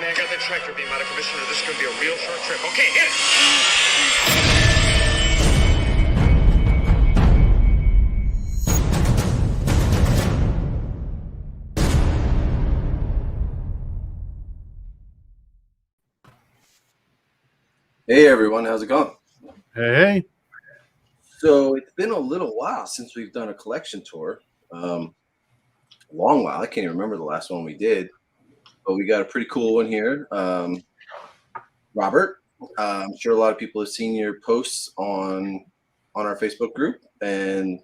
man, I got that tractor beam out of commission, or this is going to be a real short trip. Okay, hit it! Hey everyone, how's it going? Hey. So it's been a little while since we've done a collection tour. A long while. I can't even remember the last one we did, but we got a pretty cool one here. Robert, I'm sure a lot of people have seen your posts on our Facebook group, and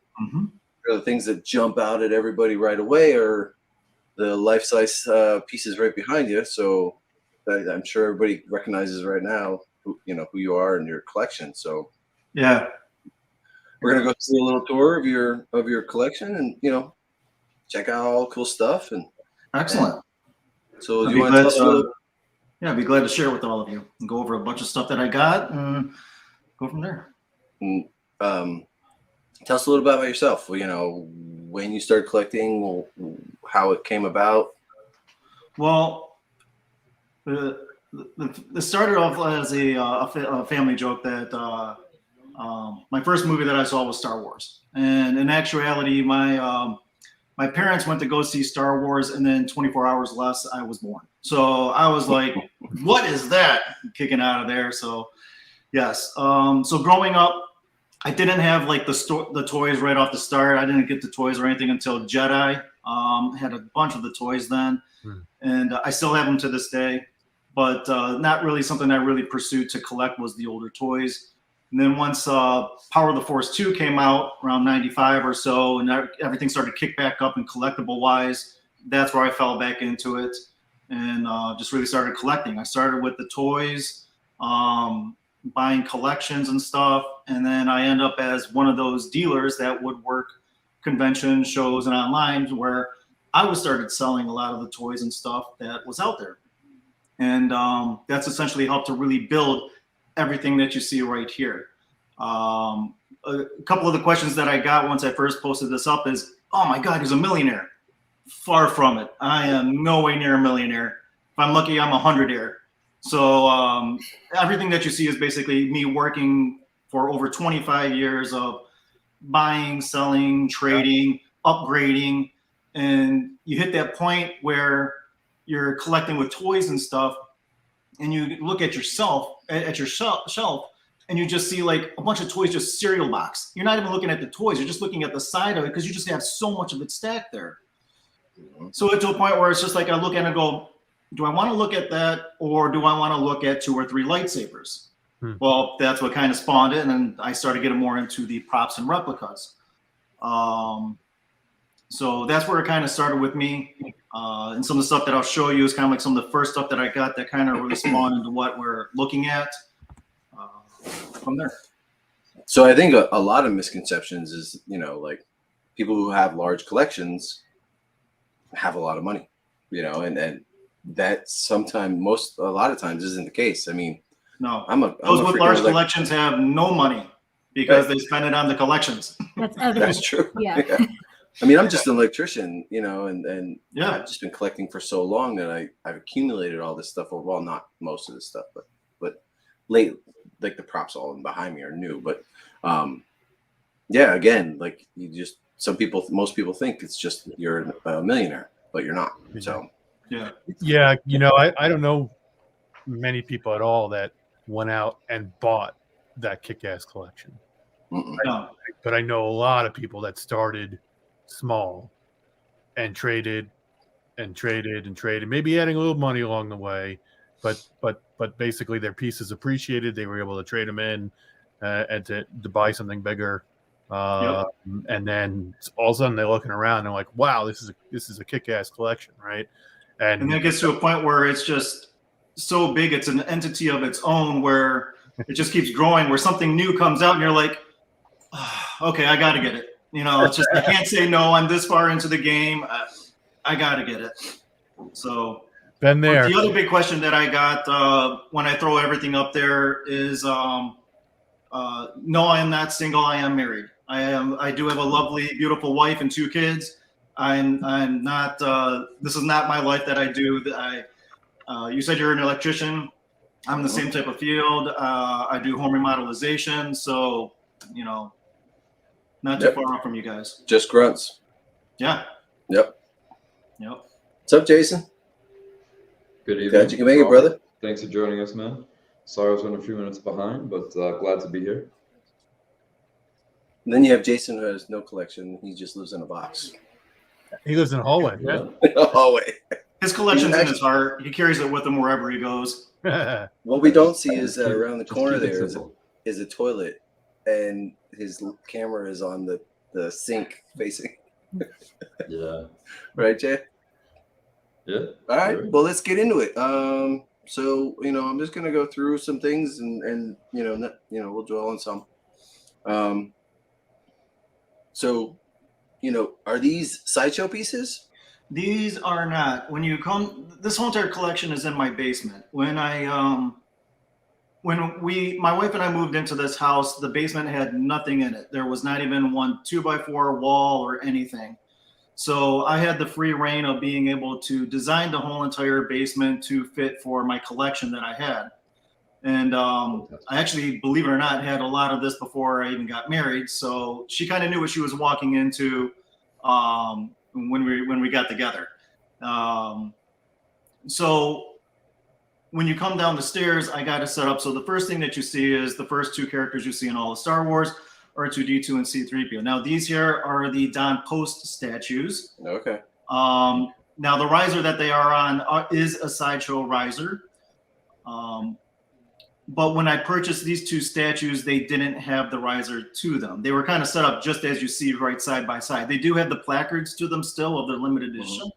the things that jump out at everybody right away are the life-size pieces right behind you. So I'm sure everybody recognizes right now who you are and your collection. So yeah, we're gonna go see a little tour of your collection, and check out all the cool stuff. And excellent. So do you want to tell us a little? Yeah, I'd be glad to share with all of you and go over a bunch of stuff that I got and go from there. Tell us a little bit about yourself. When you started collecting, how it came about. Well, it started off as a family joke that my first movie that I saw was Star Wars, and in actuality, my parents went to go see Star Wars, and then 24 hours less, I was born. So I was like, "What is that?" Kicking out of there. So yes. So growing up, I didn't have like the toys right off the start. I didn't get the toys or anything until Jedi. Had a bunch of the toys then, and I still have them to this day. But not really something I really pursued to collect was the older toys. And then once Power of the Force 2 came out around 95 or so, and everything started to kick back up and collectible wise, that's where I fell back into it and just really started collecting. I started with the toys, buying collections and stuff, and then I end up as one of those dealers that would work convention shows and online, where I was started selling a lot of the toys and stuff that was out there. And that's essentially helped to really build everything that you see right here. A couple of the questions that I got once I first posted this up is, "Oh my God, he's a millionaire." Far from it. I am no way near a millionaire. If I'm lucky, I'm a hundredaire. So everything that you see is basically me working for over 25 years of buying, selling, trading, upgrading. And you hit that point where you're collecting with toys and stuff, and you look at yourself at your shelf, and you just see like a bunch of toys, just cereal box. You're not even looking at the toys. You're just looking at the side of it because you just have so much of it stacked there. So it's to a point where it's just like I look at it and go, do I want to look at that, or do I want to look at 2 or 3 lightsabers? Well, that's what kind of spawned it, and then I started getting more into the props and replicas. So that's where it kind of started with me. And some of the stuff that I'll show you is kind of like some of the first stuff that I got that kind of really spawned into what we're looking at from there. So I think a lot of misconceptions is, like people who have large collections have a lot of money, and that sometimes a lot of times isn't the case. I mean, no, those with large collections have no money because they spend it on the collections. That's evident. That's true. Yeah. I mean, I'm just an electrician, and yeah, I've just been collecting for so long that I've accumulated all this stuff. Well, not most of this stuff, but late, like the props all behind me are new. But yeah, again, like most people think it's just you're a millionaire, but you're not. So yeah. I don't know many people at all that went out and bought that kick-ass collection. But I know a lot of people that started small and traded, maybe adding a little money along the way, but basically their pieces appreciated. They were able to trade them in and to buy something bigger. And then all of a sudden they're looking around and they're like, wow, this is a kick-ass collection, right? And that gets to a point where it's just so big, it's an entity of its own, where it just keeps growing, where something new comes out and you're like, oh, okay, I got to get it. It's just, I can't say no. I'm this far into the game. I got to get it. So been there. The other big question that I got when I throw everything up there is, no, I am not single. I am married. I do have a lovely, beautiful wife and 2 kids. I'm not. This is not my life that I do. You said you're an electrician. I'm the same type of field. I do home remodelization, so not too far off from you guys. Just grunts. Yeah. Yep. Yep. What's up, Jason? Good evening. Glad you can make it, brother. Thanks for joining us, man. Sorry I was running a few minutes behind, but glad to be here. And then you have Jason, who has no collection. He just lives in a box. He lives in a hallway. Yeah. Hallway. His collection's in his heart. He carries it with him wherever he goes. What we don't see is that around the Just corner keep it there simple. is a toilet, and his camera is on the sink facing. Yeah. Right, Jay? Yeah. All right. Sure. Well, let's get into it. So I'm just gonna go through some things, and we'll dwell on some. So, are these sideshow pieces? These are not. When you come, this whole entire collection is in my basement. When my wife and I moved into this house, the basement had nothing in it. There was not even one 2x4 wall or anything. So I had the free reign of being able to design the whole entire basement to fit for my collection that I had. And I actually, believe it or not, had a lot of this before I even got married. So she kind of knew what she was walking into when we got together. So when you come down the stairs, I got it set up. So the first thing that you see is the first two characters you see in all of Star Wars, R2-D2 and C-3PO. Now these here are the Don Post statues. Okay. Now the riser that they are on is a sideshow riser. But when I purchased these two statues, they didn't have the riser to them. They were kind of set up just as you see right side by side. They do have the placards to them still of their limited edition,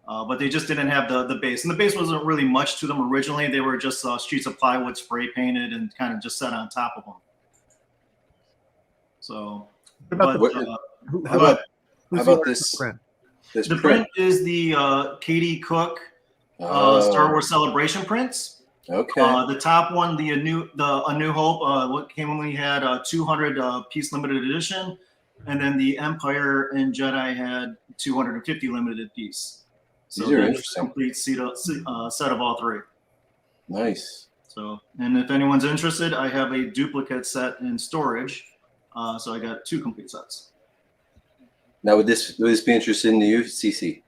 but they just didn't have the base. And the base wasn't really much to them originally. They were just sheets of plywood spray painted and kind of just set on top of them. So, How about this print? This the print is the Katie Cook Star Wars Celebration prints. Okay. The top one, the A New Hope, what came when we had 200 piece limited edition, and then the Empire and Jedi had 250 limited piece. So These are that's interesting. a complete set of all three. Nice. So, and if anyone's interested, I have a duplicate set in storage. So I got two complete sets. Now, would this be interesting to you, CC?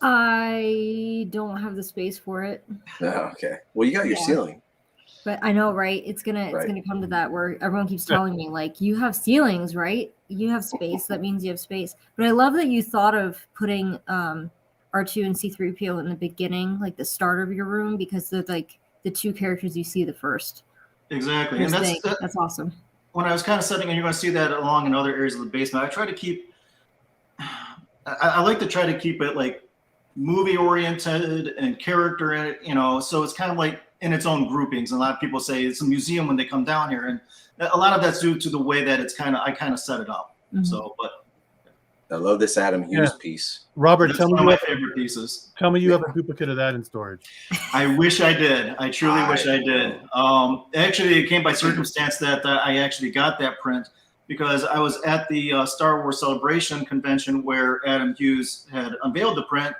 I don't have the space for it. Oh, okay. Well, you got your ceiling. But I know, right? It's gonna come to that where everyone keeps telling me, like, you have ceilings, right? You have space. That means you have space. But I love that you thought of putting R2 and C-3PO in the beginning, like the start of your room, because they're like the two characters you see the first. Exactly. And that's awesome. When I was kind of setting, and you're going to see that along in other areas of the basement, I try to keep, I like to try to keep it like movie oriented and character in it, so it's kind of like in its own groupings. And a lot of people say it's a museum when they come down here. And a lot of that's due to the way that I kind of set it up. Mm-hmm. So, but I love this Adam Hughes piece. Robert, that's tell one me of my favorite pieces. Tell me you have a duplicate of that in storage. I wish I did. I truly wish I did. Actually, it came by circumstance that I actually got that print because I was at the Star Wars Celebration convention where Adam Hughes had unveiled the print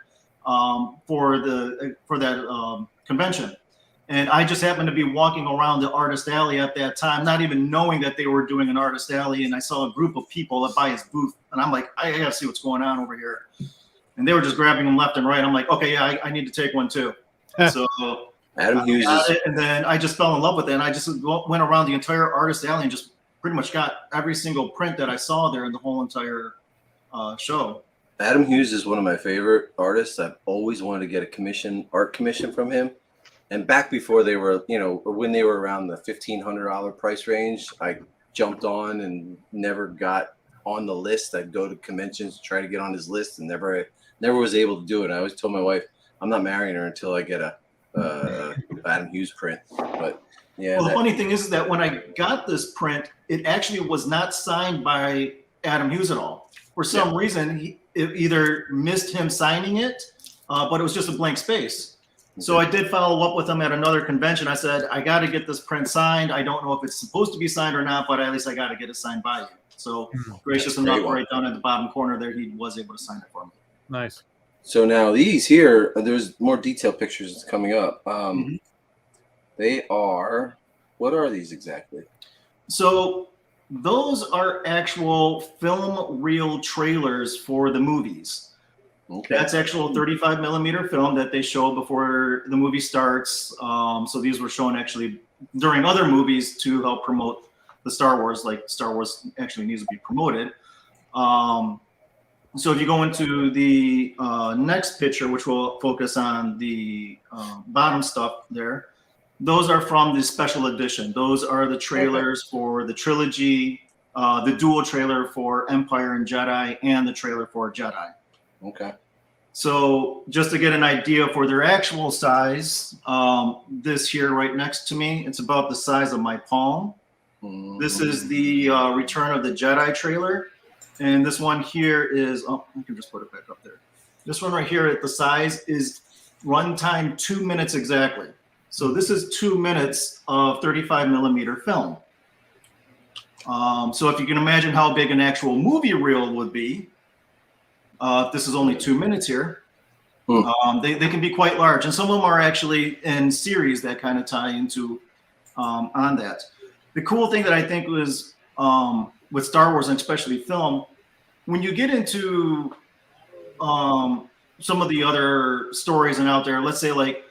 for that convention. And I just happened to be walking around the artist alley at that time, not even knowing that they were doing an artist alley. And I saw a group of people by his booth. And I'm like, I got to see what's going on over here. And they were just grabbing them left and right. I'm like, okay, yeah, I need to take one too. So Adam Hughes and then I just fell in love with it. And I just went around the entire artist alley and just pretty much got every single print that I saw there in the whole entire show. Adam Hughes is one of my favorite artists. I've always wanted to get a art commission from him. And back before they were, when they were around the $1,500 price range, I jumped on and never got on the list. I'd go to conventions to try to get on his list and never was able to do it. I always told my wife, I'm not marrying her until I get a Adam Hughes print. But yeah. Well, the funny thing is that when I got this print, it actually was not signed by Adam Hughes at all. For some reason, it either missed him signing it, but it was just a blank space. So I did follow up with him at another convention. I said, I got to get this print signed. I don't know if it's supposed to be signed or not, but at least I got to get it signed by you. So gracious enough, right down at the bottom corner there, he was able to sign it for me. Nice. So now these here, there's more detailed pictures coming up. They are, what are these exactly? So those are actual film reel trailers for the movies. Okay. That's actual 35 millimeter film that they show before the movie starts. So these were shown actually during other movies to help promote the Star Wars, like Star Wars actually needs to be promoted. So if you go into the next picture, which will focus on the bottom stuff there, those are from the special edition. Those are the trailers for the trilogy, the dual trailer for Empire and Jedi, and the trailer for Jedi. Okay. So just to get an idea for their actual size, this here right next to me, it's about the size of my palm. This is the Return of the Jedi trailer. And this one here is, I can just put it back up there. This one right here at the size is runtime 2 minutes exactly. So this is 2 minutes of 35 millimeter film. So if you can imagine how big an actual movie reel would be, this is only 2 minutes here. They can be quite large. And some of them are actually in series that kind of tie into on that. The cool thing that I think was with Star Wars and especially film, when you get into some of the other stories and out there, let's say like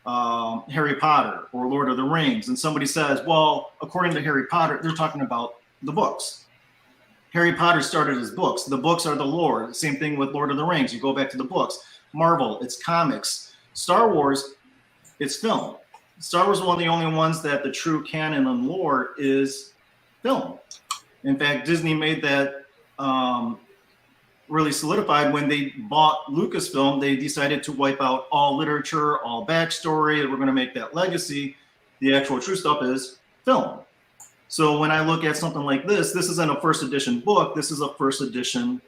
Harry Potter or Lord of the Rings, and somebody says, well, according to Harry Potter, they're talking about the books. Harry Potter started as books. The books are the lore. Same thing with Lord of the Rings. You go back to the books. Marvel, it's comics. Star Wars, it's film. Star Wars is one of the only ones that the true canon and lore is film. In fact, Disney made that really solidified when they bought Lucasfilm. They decided to wipe out all literature, all backstory. We're going to make that legacy. The actual true stuff is film. So when I look at something like this isn't a first edition book. This is a first edition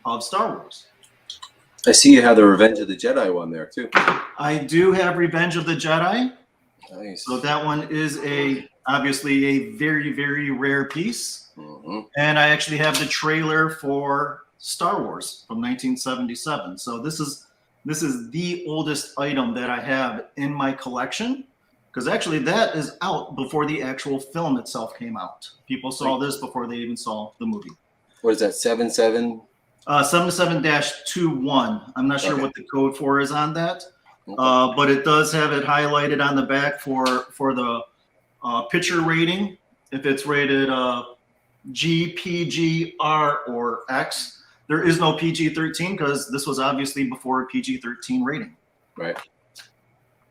of Star Wars. I see you have the Revenge of the Jedi one there too. I do have Revenge of the Jedi. Nice. So that one is obviously a very, very rare piece. And I actually have the trailer for Star Wars from 1977. So this is the oldest item that I have in my collection, because actually that is out before the actual film itself came out. People saw this before they even saw the movie. What is that, 77? 77-21. I'm not sure what the code for is on that, but it does have it highlighted on the back for the picture rating. If it's rated G, PG, R, or X. There is no PG-13 because this was obviously before a PG-13 rating. Right.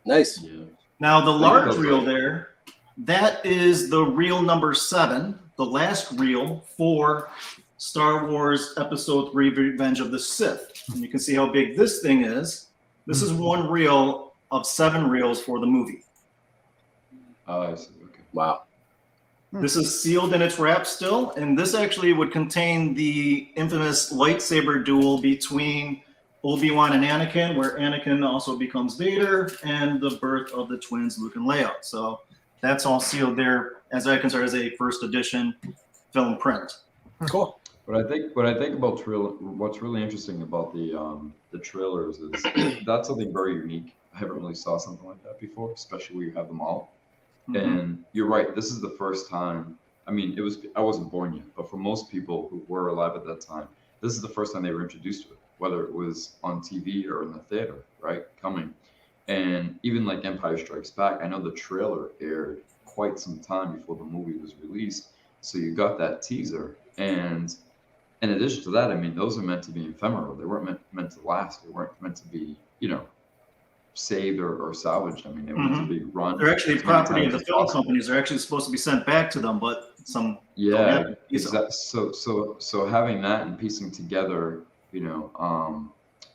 Nice. Yeah. Now the large reel there, that is the reel number 7, the last reel for Star Wars Episode 3: Revenge of the Sith. And you can see how big this thing is. This is one reel of 7 reels for the movie. I see. Okay. Wow. This is sealed in its wrap still, and this actually would contain the infamous lightsaber duel between Obi-Wan and Anakin, where Anakin also becomes Vader, and the birth of the twins Luke and Leia. So that's all sealed there, as I consider as a first edition film print. Cool. What I think about what's really interesting about the trailers is that's something very unique. I haven't really saw something like that before, especially where you have them all. And you're right. This is the first time. I mean, I wasn't born yet, but for most people who were alive at that time, this is the first time they were introduced to it, whether it was on TV or in the theater, right? Coming. And even like Empire Strikes Back, I know the trailer aired quite some time before the movie was released. So you got that teaser. And in addition to that, I mean, those are meant to be ephemeral. They weren't meant to last. They weren't meant to be, saved or salvaged. I mean, they were meant to be run. They're actually property of the film companies. They're actually supposed to be sent back to them, but some. Yeah, exactly. So having that and piecing together,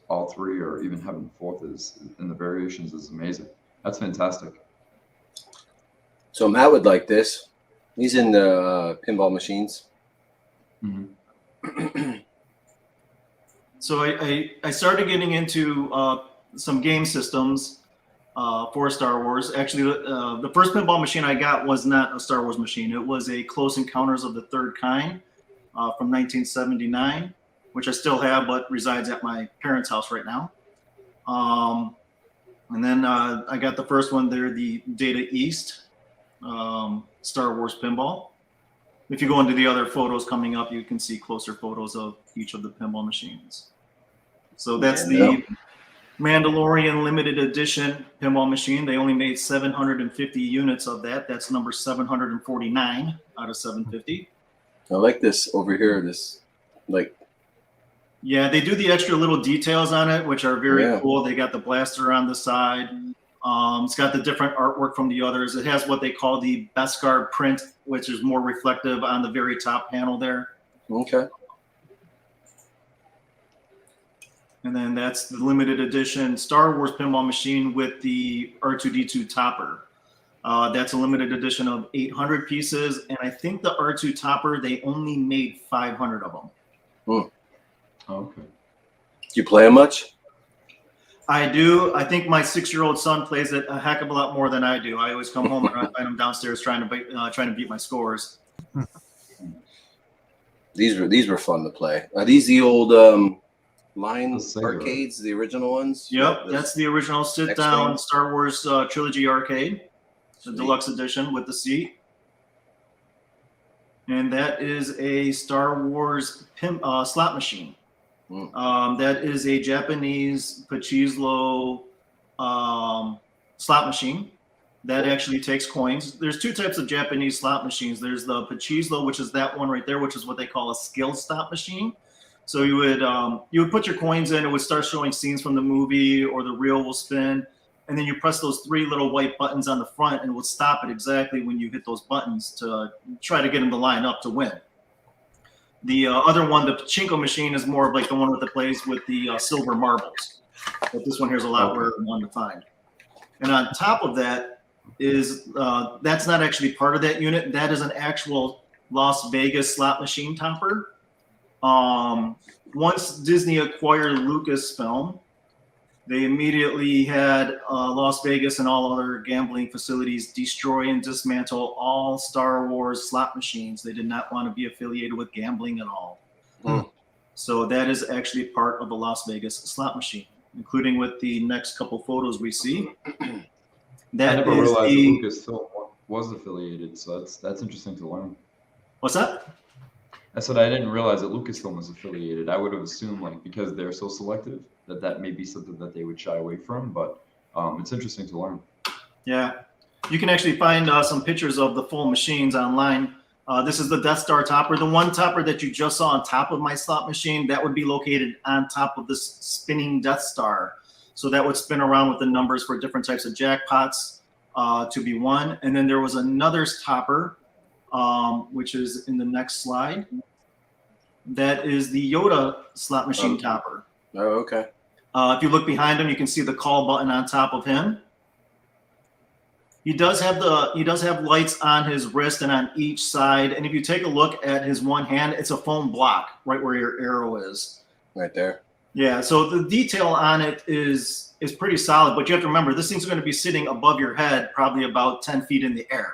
all 3 or even having the 4th is in the variations is amazing. That's fantastic. So Matt would like this. He's in the pinball machines. So I started getting into some game systems for Star Wars. Actually, the first pinball machine I got was not a Star Wars machine. It was a Close Encounters of the Third Kind from 1979. which I still have, but resides at my parents' house right now. And then I got the first one there, the Data East Star Wars Pinball. If you go into the other photos coming up, you can see closer photos of each of the pinball machines. So that's the Mandalorian limited edition pinball machine. They only made 750 units of that. That's number 749 out of 750. I like this over here. This, like, yeah, they do the extra little details on it, which are very cool. They got the blaster on the side. It's got the different artwork from the others. It has what they call the Beskar print, which is more reflective on the very top panel there. Okay. And then that's the limited edition Star Wars pinball machine with the R2-D2 topper. That's a limited edition of 800 pieces. And I think the R2 topper, they only made 500 of them. Hmm. Okay. Do you play them much? I do. I think my 6-year-old son plays it a heck of a lot more than I do. I always come home and I find him downstairs trying to beat my scores. These were fun to play. Are these the old line arcades, the original ones? Yep, that's the original sit-down Star Wars trilogy arcade, the deluxe edition with the seat. And that is a Star Wars slot machine. That is a Japanese Pachizlo slot machine that actually takes coins. There's two types of Japanese slot machines. There's the Pachizlo, which is that one right there, which is what they call a skill slot machine. So you would put your coins in, it would start showing scenes from the movie, or the reel will spin, and then you press those 3 little white buttons on the front, and it will stop it exactly when you hit those buttons to try to get them to line up to win. The other one, the pachinko machine, is more of like the one that plays with the silver marbles. But this one here is a lot rarer one to find. And on top of that is, that's not actually part of that unit. That is an actual Las Vegas slot machine topper. Once Disney acquired Lucasfilm, they immediately had Las Vegas and all other gambling facilities destroy and dismantle all Star Wars slot machines. They did not want to be affiliated with gambling at all. So that is actually part of the Las Vegas slot machine, including with the next couple photos we see. That I never is realized that Lucasfilm was affiliated, so that's interesting to learn. What's that? I said I didn't realize that Lucasfilm was affiliated. I would have assumed, like, because they're so selective, that may be something that they would shy away from, but it's interesting to learn. Yeah, you can actually find some pictures of the full machines online. This is the Death Star topper. The one topper that you just saw on top of my slot machine, that would be located on top of this spinning Death Star. So that would spin around with the numbers for different types of jackpots to be won. And then there was another topper, which is in the next slide. That is the Yoda slot machine topper. Oh, okay. If you look behind him, you can see the call button on top of him. He does have lights on his wrist and on each side. And if you take a look at his one hand, it's a foam block right where your arrow is. Right there. Yeah. So the detail on it is pretty solid. But you have to remember, this thing's going to be sitting above your head, probably about 10 feet in the air.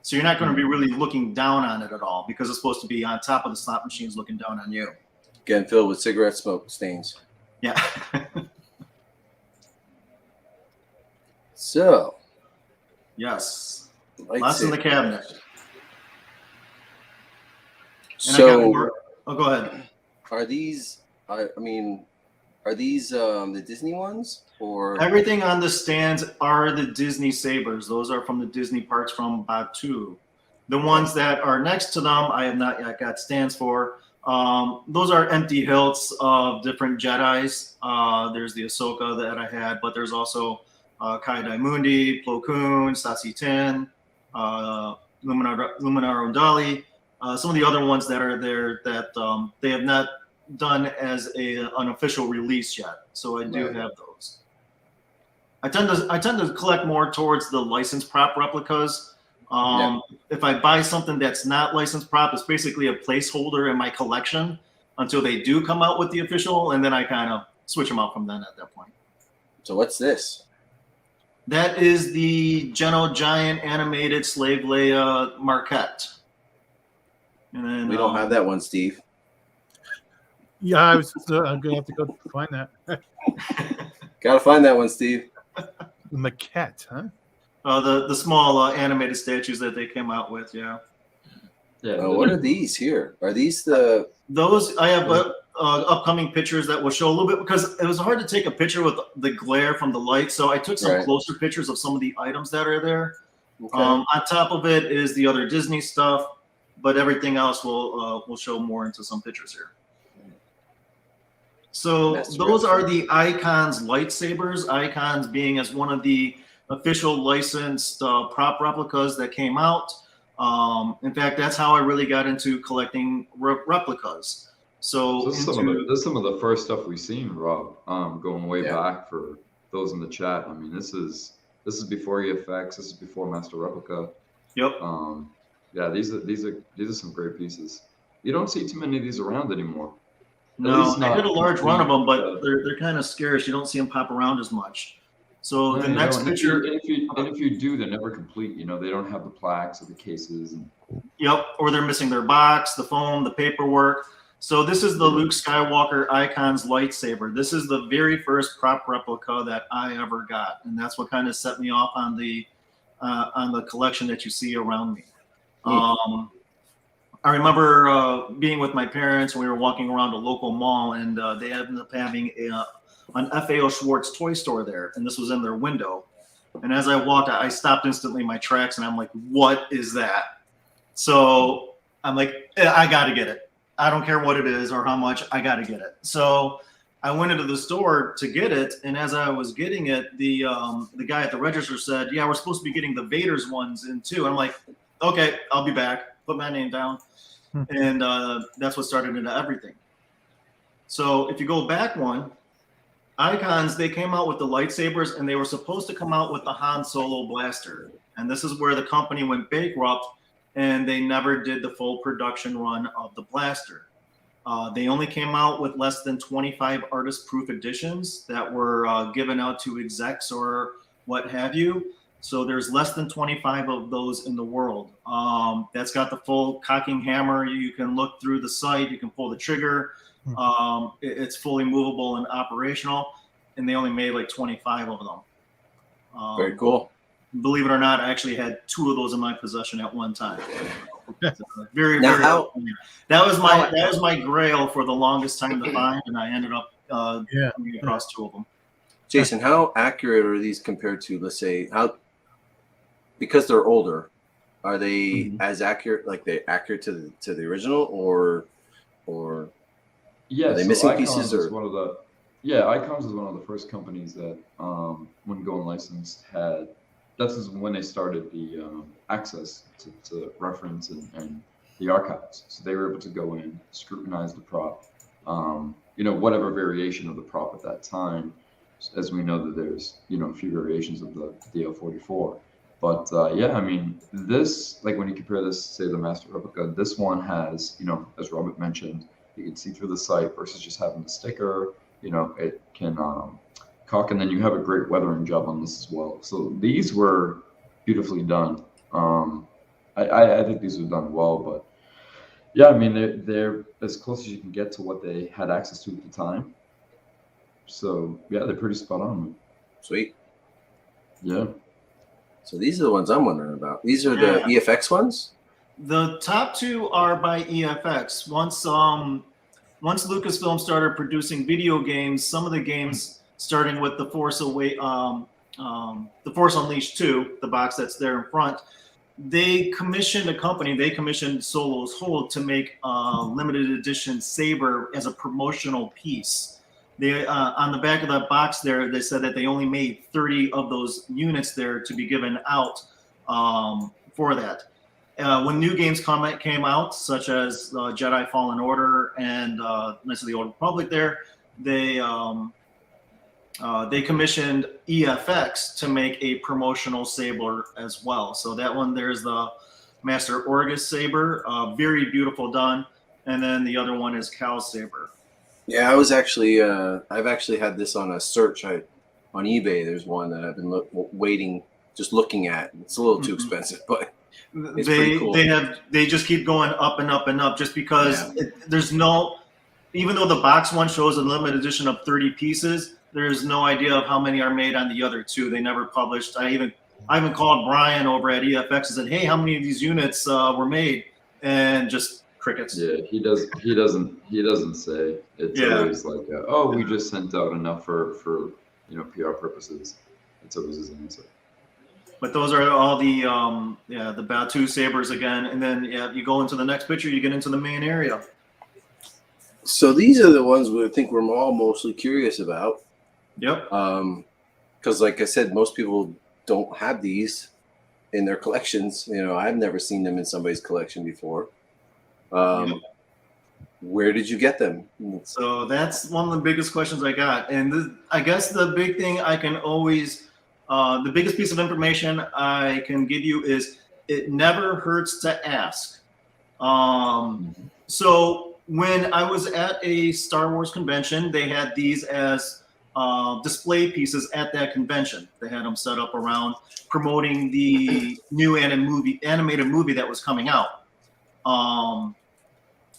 So you're not going to be really looking down on it at all, because it's supposed to be on top of the slot machines looking down on you. Getting filled with cigarette smoke stains. Yeah. So. Yes. Lots in the cabinet. So. Go ahead. Are these, I mean, are these the Disney ones? Or everything on the stands are the Disney Sabers. Those are from the Disney parks from Batu. The ones that are next to them, I have not yet got stands for. Those are empty hilts of different Jedis. There's the Ahsoka that I had, but there's also Kai-Dai-Mundi, Plo Koon, Sassy Tin, Luminaro Dali. Some of the other ones that are there that they have not done as an official release yet. So I do have those. I tend to collect more towards the licensed prop replicas. If I buy something that's not licensed prop, it's basically a placeholder in my collection until they do come out with the official, and then I kind of switch them out from then at that point. So what's this? That is the Geno Giant animated Slave Leia Marquette. And then, we don't have that one, Steve. Yeah, I'm gonna have to go find that. Gotta find that one, Steve. The maquette, huh? The small animated statues that they came out with, yeah. Yeah. What are these here? Are these the? Those I have upcoming pictures that will show a little bit, because it was hard to take a picture with the glare from the light. So I took some closer pictures of some of the items that are there. Okay. On top of it is the other Disney stuff, but everything else will show more into some pictures here. So those are the Icons lightsabers. Icons being as one of the official licensed prop replicas that came out. In fact, that's how I really got into collecting replicas. So this is some of the first stuff we've seen, Rob. Going way back for those in the chat. I mean, this is before EFX. This is before Master Replica. Yep. Yeah, these are some great pieces. You don't see too many of these around anymore. No, I did a large run of them, but they're kind of scarce. You don't see them pop around as much. So the next picture, and if you do, they're never complete. You know, they don't have the plaques or the cases. And... Yep, or they're missing their box, the foam, the paperwork. So this is the Luke Skywalker Icons lightsaber. This is the very first prop replica that I ever got, and that's what kind of set me off on the collection that you see around me. I remember being with my parents, and we were walking around a local mall, and they ended up having an FAO Schwartz toy store there, and this was in their window. And as I walked, I stopped instantly in my tracks, and I'm like, what is that? So I'm like, I got to get it. I don't care what it is or how much, I got to get it. So I went into the store to get it, and as I was getting it, the guy at the register said, yeah, we're supposed to be getting the Vader's ones in too. I'm like, okay, I'll be back. Put my name down. And that's what started into everything. So if you go back one, Icons, they came out with the lightsabers, and they were supposed to come out with the Han Solo blaster. And this is where the company went bankrupt, and they never did the full production run of the blaster. They only came out with less than 25 artist-proof editions that were given out to execs or what have you. So there's less than 25 of those in the world. That's got the full cocking hammer. You can look through the sight. You can pull the trigger. It's fully movable and operational. And they only made like 25 of them. Very cool. Believe it or not, I actually had 2 of those in my possession at one time. Very. That was my grail for the longest time to find, and I ended up coming across 2 of them. Jason, how accurate are these compared to, let's say, because they're older, are they as accurate, like they're accurate to the original, or yeah, are they missing pieces? Or Icons is one of the first companies that when going licensed had. That's when they started the access to reference and the archives. So they were able to go in, scrutinize the prop, whatever variation of the prop at that time. As we know that there's, a few variations of the DL44. But I mean, this, like when you compare this, say the Master Replica, this one has, as Robert mentioned, you can see through the sight versus just having the sticker, it can cock, and then you have a great weathering job on this as well. So these were beautifully done. I think these were done well, but yeah, I mean, they're as close as you can get to what they had access to at the time. So yeah, they're pretty spot on. Sweet. Yeah. So these are the ones I'm wondering about. These are the EFX ones? The top 2 are by EFX. Once Lucasfilm started producing video games, some of the games, starting with the Force Unleashed 2, the box that's there in front, they commissioned Solo's Hold to make a limited edition saber as a promotional piece. They on the back of that box there, they said that they only made 30 of those units there to be given out for that. When new games came out, such as Jedi Fallen Order and Knights of the Old Republic, they commissioned EFX to make a promotional saber as well. So that one, there's the Master Orgus saber, very beautiful done, and then the other one is Cal's saber. Yeah, I was actually I've actually had this on a search on eBay. There's one that I've been waiting, just looking at. It's a little too expensive, but it's pretty cool. They just keep going up and up and up, just because there's no even though the box one shows a limited edition of 30 pieces, there's no idea of how many are made on the other two. They never published. I even called Brian over at EFX and said, hey, how many of these units were made? And just crickets. Yeah, he doesn't say. It's always like, we just sent out enough for PR purposes. That's always his answer. But those are all the Batu sabers again, and then you go into the next picture, you get into the main area. So these are the ones we think we're all mostly curious about. Yep. Because like I said, most people don't have these in their collections. I've never seen them in somebody's collection before. Where did you get them? So that's one of the biggest questions I got, and I guess the big thing I can always. The biggest piece of information I can give you is it never hurts to ask. So when I was at a Star Wars convention, they had these as display pieces at that convention. They had them set up around promoting the new animated movie that was coming out.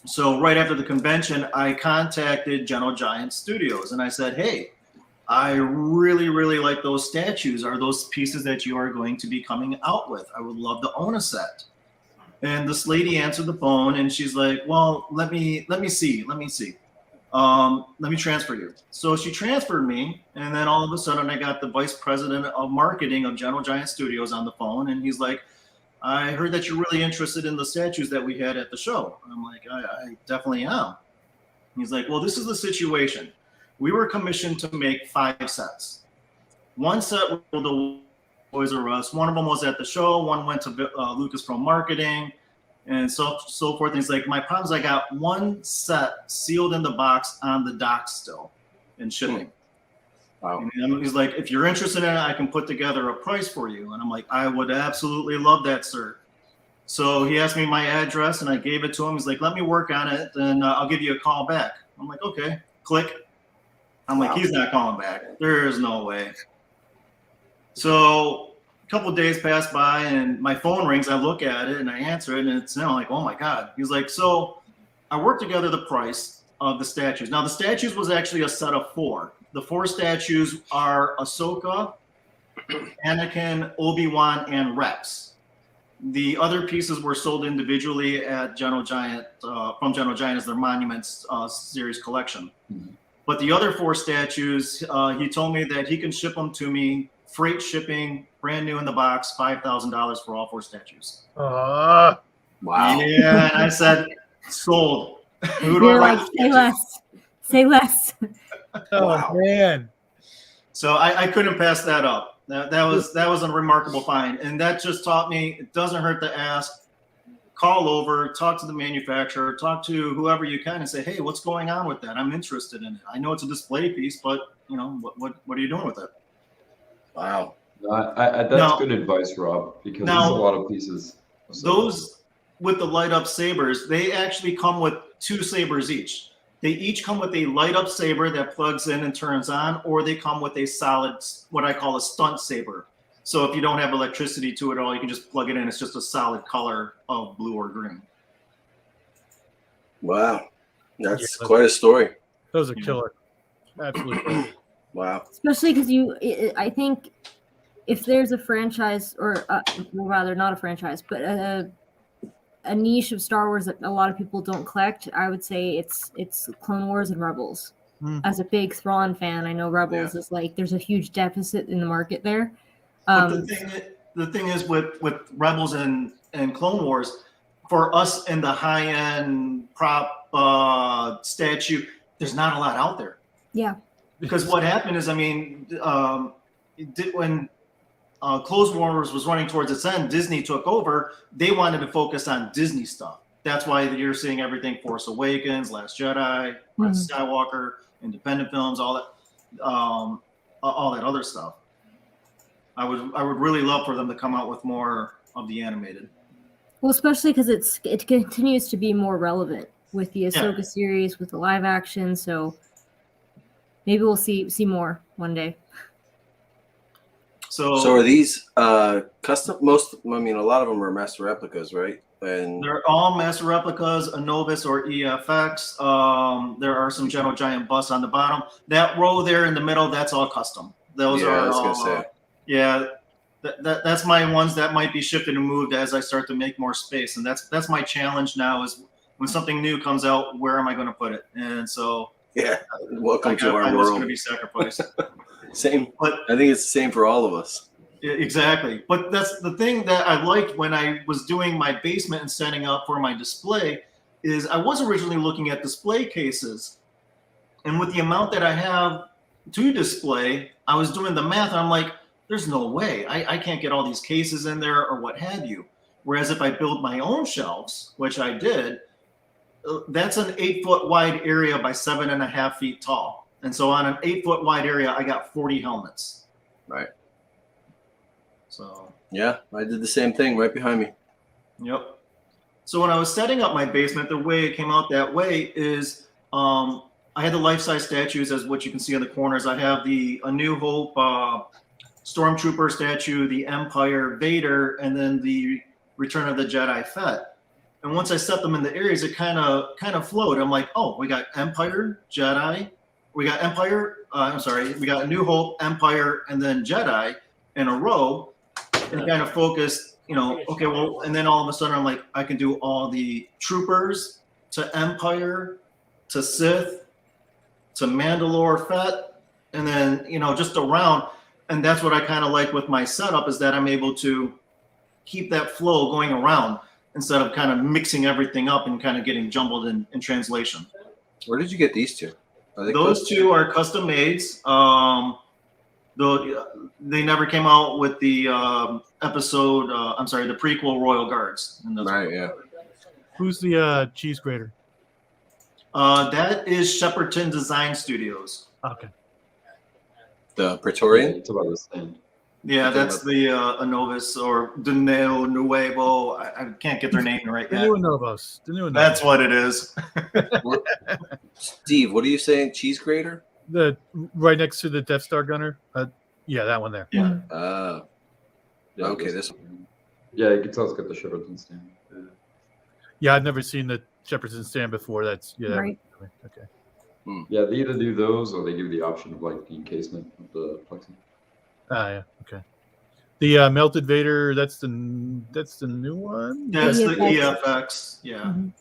So right after the convention, I contacted Gentle Giant Studios and I said, hey, I really, really like those statues. Are those pieces that you are going to be coming out with? I would love to own a set. And this lady answered the phone and she's like, well, let me see. Let me transfer you. So she transferred me. And then all of a sudden I got the vice president of marketing of Gentle Giant Studios on the phone. And he's like, I heard that you're really interested in the statues that we had at the show. And I'm like, I definitely am. He's like, well, this is the situation. We were commissioned to make 5 sets. One set was the Toys R Us. One of them was at the show. One went to Lucasfilm Marketing, and so forth. And he's like, my problem is I got one set sealed in the box on the dock still, and shipping. Wow. And he's like, if you're interested in it, I can put together a price for you. And I'm like, I would absolutely love that, sir. So he asked me my address, and I gave it to him. He's like, let me work on it, and I'll give you a call back. I'm like, okay. Click. I'm like, he's not calling back. There is no way. So a couple of days pass by and my phone rings. I look at it and I answer it and it's like, oh my God. He's like, so I worked together the price of the statues. Now the statues was actually a set of 4. The 4 statues are Ahsoka, Anakin, Obi-Wan, and Rex. The other pieces were sold individually at Gentle Giant, from Gentle Giant as their Monuments series collection. Mm-hmm. But the other 4 statues, he told me that he can ship them to me, freight shipping, brand new in the box, $5,000 for all 4 statues. Wow. Yeah, and I said, sold. You're like, say less. Say less. Oh, wow. Man. So I couldn't pass that up. That was a remarkable find. And that just taught me it doesn't hurt to ask. Call over, talk to the manufacturer, talk to whoever you can and say, hey, what's going on with that? I'm interested in it. I know it's a display piece, but what are you doing with it? Wow. That's good advice, Rob, because there's a lot of pieces. Those with the light up sabers, they actually come with 2 sabers each. They each come with a light up saber that plugs in and turns on, or they come with a solid, what I call a stunt saber. So if you don't have electricity to it at all, you can just plug it in. It's just a solid color of blue or green. Wow. That's quite a story. Those are killer. Absolutely. Wow. Especially because I think if there's a franchise, or well, rather not a franchise, but a niche of Star Wars that a lot of people don't collect, I would say it's Clone Wars and Rebels. As a big Thrawn fan, I know Rebels is like, there's a huge deficit in the market there. But the thing is with Rebels and Clone Wars, for us in the high-end prop statue, there's not a lot out there. Yeah. Because what happened is, when Clone Wars was running towards its end, Disney took over. They wanted to focus on Disney stuff. That's why you're seeing everything Force Awakens, Last Jedi, Rise of Skywalker, independent films, all that other stuff. I would really love for them to come out with more of the animated. Well, especially because it continues to be more relevant with the Ahsoka series, with the live action. So maybe we'll see more one day. So are these custom? A lot of them are master replicas, right? And They're all master replicas, a Novus or EFX. There are some General Giant busts on the bottom. That row there in the middle, that's all custom. Those yeah, are I was gonna say. yeah. That's my ones that might be shifted and moved as I start to make more space, and that's my challenge now. Is when something new comes out, where am I going to put it? And so Yeah, welcome to our I was world. going to be sacrificed. Same, But I think it's the same for all of us. exactly. But that's the thing that I liked when I was doing my basement and setting up for my display is I was originally looking at display cases, and with the amount that I have to display, I was doing the math, and I'm like, there's no way I can't get all these cases in there or what have you. Whereas if I build my own shelves, which I did, that's an 8-foot wide area by 7.5 feet tall. And so on an 8-foot wide area, I got 40 helmets. Right. So Yeah, I did the same thing right behind me. yep. So when I was setting up my basement, the way it came out that way is I had the life-size statues as what you can see in the corners. I have the A New Hope Stormtrooper statue, the Empire Vader, and then the Return of the Jedi Fett. And once I set them in the areas, it kind of flowed. I'm like, oh, we got Empire, Jedi, we got Empire. We got A New Hope, Empire, and then Jedi in a row, and kind of focused. Okay, well, and then all of a sudden I'm like, I can do all the troopers to Empire, to Sith, to Mandalore Fett, and then just around. And that's what I kind of like with my setup is that I'm able to keep that flow going around instead of kind of mixing everything up and kind of getting jumbled in translation. Where did you get these two? Those two are custom mades. They never came out with the episode. The prequel Royal Guards. Right. Yeah. Who's the cheese grater? That is Shepperton Design Studios. Okay. The Praetorian. It's about the same. Yeah, that's the Anovis or De Neo Nuevo. I can't get their name right The yet. new Novos. The new That's what it is. Steve, what are you saying? Cheese grater? The right next to the Death Star gunner. Yeah, that one there. Yeah. Yeah, Okay, this one. Yeah, you can tell it's got the Shepperton stamp. Yeah, I've never seen the Shepperton stand before. That's Right. Okay. Yeah, they either do those or they do the option of like the encasement of the plexi. Yeah. Okay. The melted Vader. That's the new one. That's the EFX. EFX. Yeah. Mhm.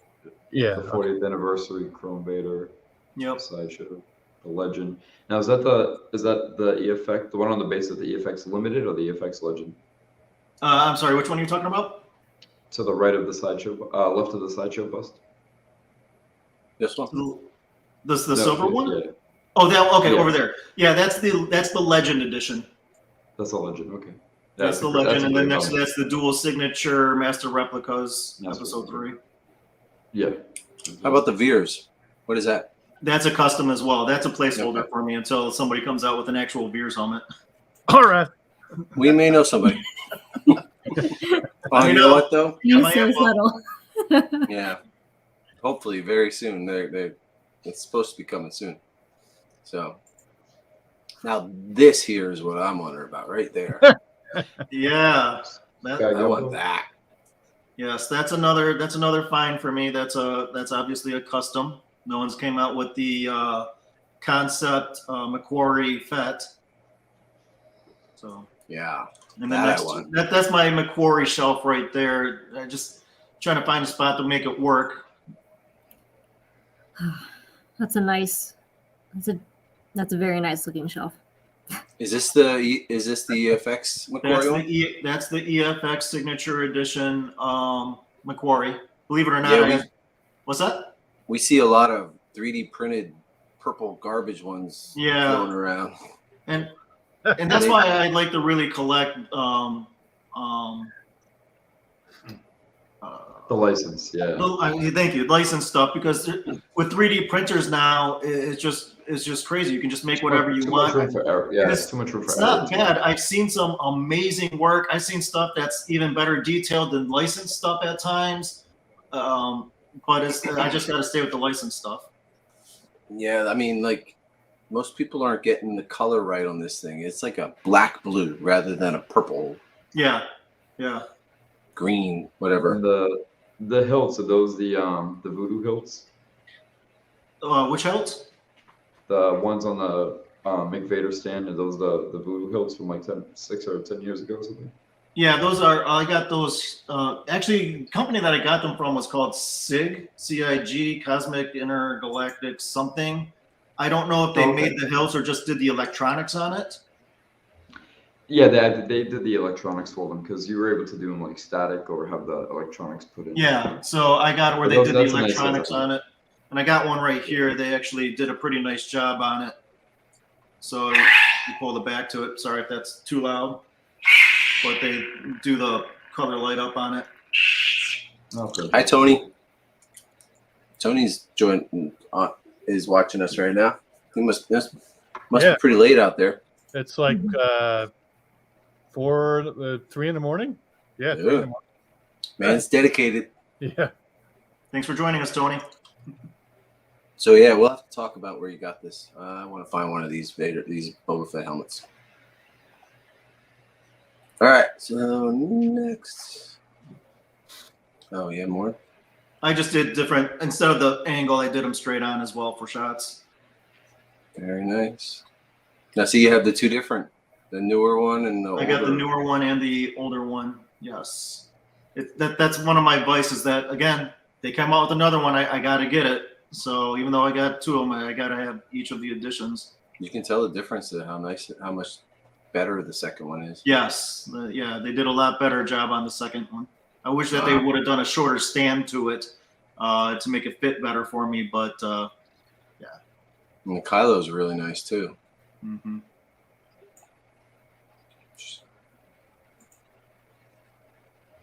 Yeah. The 40th anniversary Chrome Vader Yep. sideshow, the Legend. Now is that the EFX, the one on the base of the EFX Limited or the EFX Legend? I'm sorry. Which one are you talking about? To the right of the sideshow, left of the sideshow bust. This one. The No, silver one? Yeah, Oh, that okay Yeah. over there. Yeah, that's the Legend edition. that's a Legend. Okay. That's the Legend, and then next to that's the dual signature Master Replicas, Master episode 3. Yeah. How about the Veers? What is that? That's a custom as well. That's a placeholder for me until somebody comes out with an actual Veers helmet. All right. We may know somebody. You know what though? Yeah, He's my so info. subtle. Yeah. Hopefully, very soon. It's supposed to be coming soon. So now this here is what I'm wondering about right there. Yeah. I want that. Yes, that's another find for me. That's obviously a custom. No one's came out with the concept McQuarrie Fett. So Yeah. and then That next one. that's my McQuarrie shelf right there. I just trying to find a spot to make it work. That's a very nice looking shelf. Is this the EFX McQuarrie? That's the EFX signature edition McQuarrie. Believe it or not, Yeah, what's that? We see a lot of 3D printed purple garbage ones floating around. And that's why I like to really collect The license, yeah. thank you, licensed stuff, because with 3D printers now, it's just crazy. You can just make whatever you want. Too much room for error. Yeah, it's too much room for It's error. not bad. I've seen some amazing work. I've seen stuff that's even better detailed than licensed stuff at times. But I just got to stay with the licensed stuff. Yeah, I mean, like most people aren't getting the color right on this thing. It's like a black blue rather than a purple, Yeah. green, whatever. And The hilts, are those the voodoo hilts? Which hilts? The ones on the McVader stand, are those the voodoo hilts from like 6 or 10 years ago or something? Yeah, those are. I got those. Actually, the company that I got them from was called SIG, CIG, Cosmic Intergalactic something. I don't know if they Okay. made the hills or just did the electronics on it. Yeah, they did the electronics for them because you were able to do them like static or have the electronics put in. Yeah, so I got where they Those- did the that's a nice electronics setup. on it, and I got one right here. They actually did a pretty nice job on it. So you pull the back to it. Sorry if that's too loud, but they do the color light up on it. Okay. Hi, Tony. Tony's is watching us right now. He must be pretty late out there. It's like 3 in the morning. Yeah, 3 in the morning. Man's dedicated. Yeah. Thanks for joining us, Tony. So yeah, we'll have to talk about where you got this. I want to find one of these Boba Fett helmets. All right, so next. Oh yeah, more. I just did different. Instead of the angle, I did them straight on as well for shots. Very nice. Now, see, you have the two different, the newer one and the older. I got the newer one and the older one. Yes, that's one of my vices. That again, they come out with another one, I got to get it. So even though I got two of them, I got to have each of the editions. You can tell the difference in how much better the second one is. Yes, yeah, they did a lot better job on the second one. I wish that they would have done a shorter stand to it to make it fit better for me, but yeah. And Kylo's really nice too. Mm-hmm.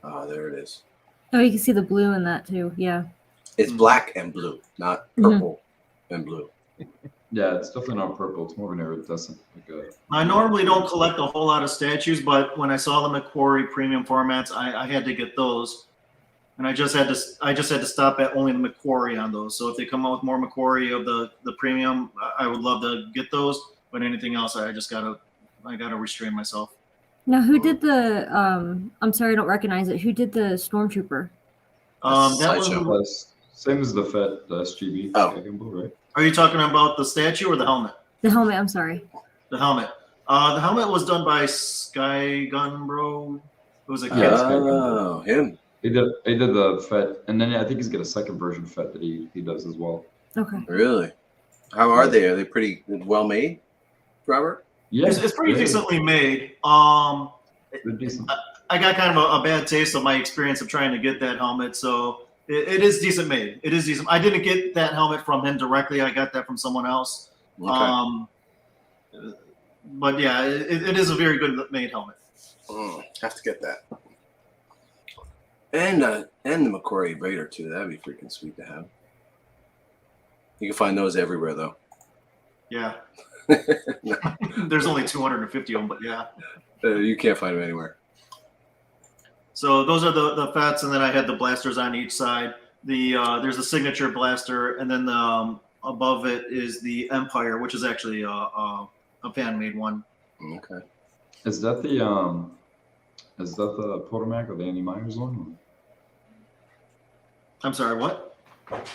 Oh, there it is. Oh, you can see the blue in that too. Yeah. It's black and blue, not purple and blue. Yeah, it's definitely not purple. It's more of an iridescent. I normally don't collect a whole lot of statues, but when I saw the McQuarrie premium formats, I had to get those, and I just had to stop at only the McQuarrie on those. So if they come out with more McQuarrie of the premium, I would love to get those. But anything else, I gotta restrain myself. Now, who did the? I'm sorry, I don't recognize it. Who did the Stormtrooper? That Sideshow. was. Same as the Fett, the SGB. Oh. Gimbal, right? Are you talking about the statue or the helmet? The helmet. I'm sorry. The helmet. The helmet was done by Sky Gun Bro. It was a kid. Oh, him. He did the Fett, and then I think he's got a second version Fett that he does as well. Okay. Really? How are they? Are they pretty well made, Robert? Yeah, It's pretty decently made. They're decent. I got kind of a bad taste of my experience of trying to get that helmet, so it is decent made. It is decent. I didn't get that helmet from him directly. I got that from someone else. Okay. But yeah, it is a very good made helmet. Have to get that. And the McQuarrie Vader too. That'd be freaking sweet to have. You can find those everywhere though. Yeah. There's only 250 of them, but yeah. You can't find them anywhere. So those are the Fets, and then I had the blasters on each side. There's a signature blaster, and then above it is the Empire, which is actually a fan made one. Okay. Is that the Potomac or the Andy Myers one? I'm sorry, what?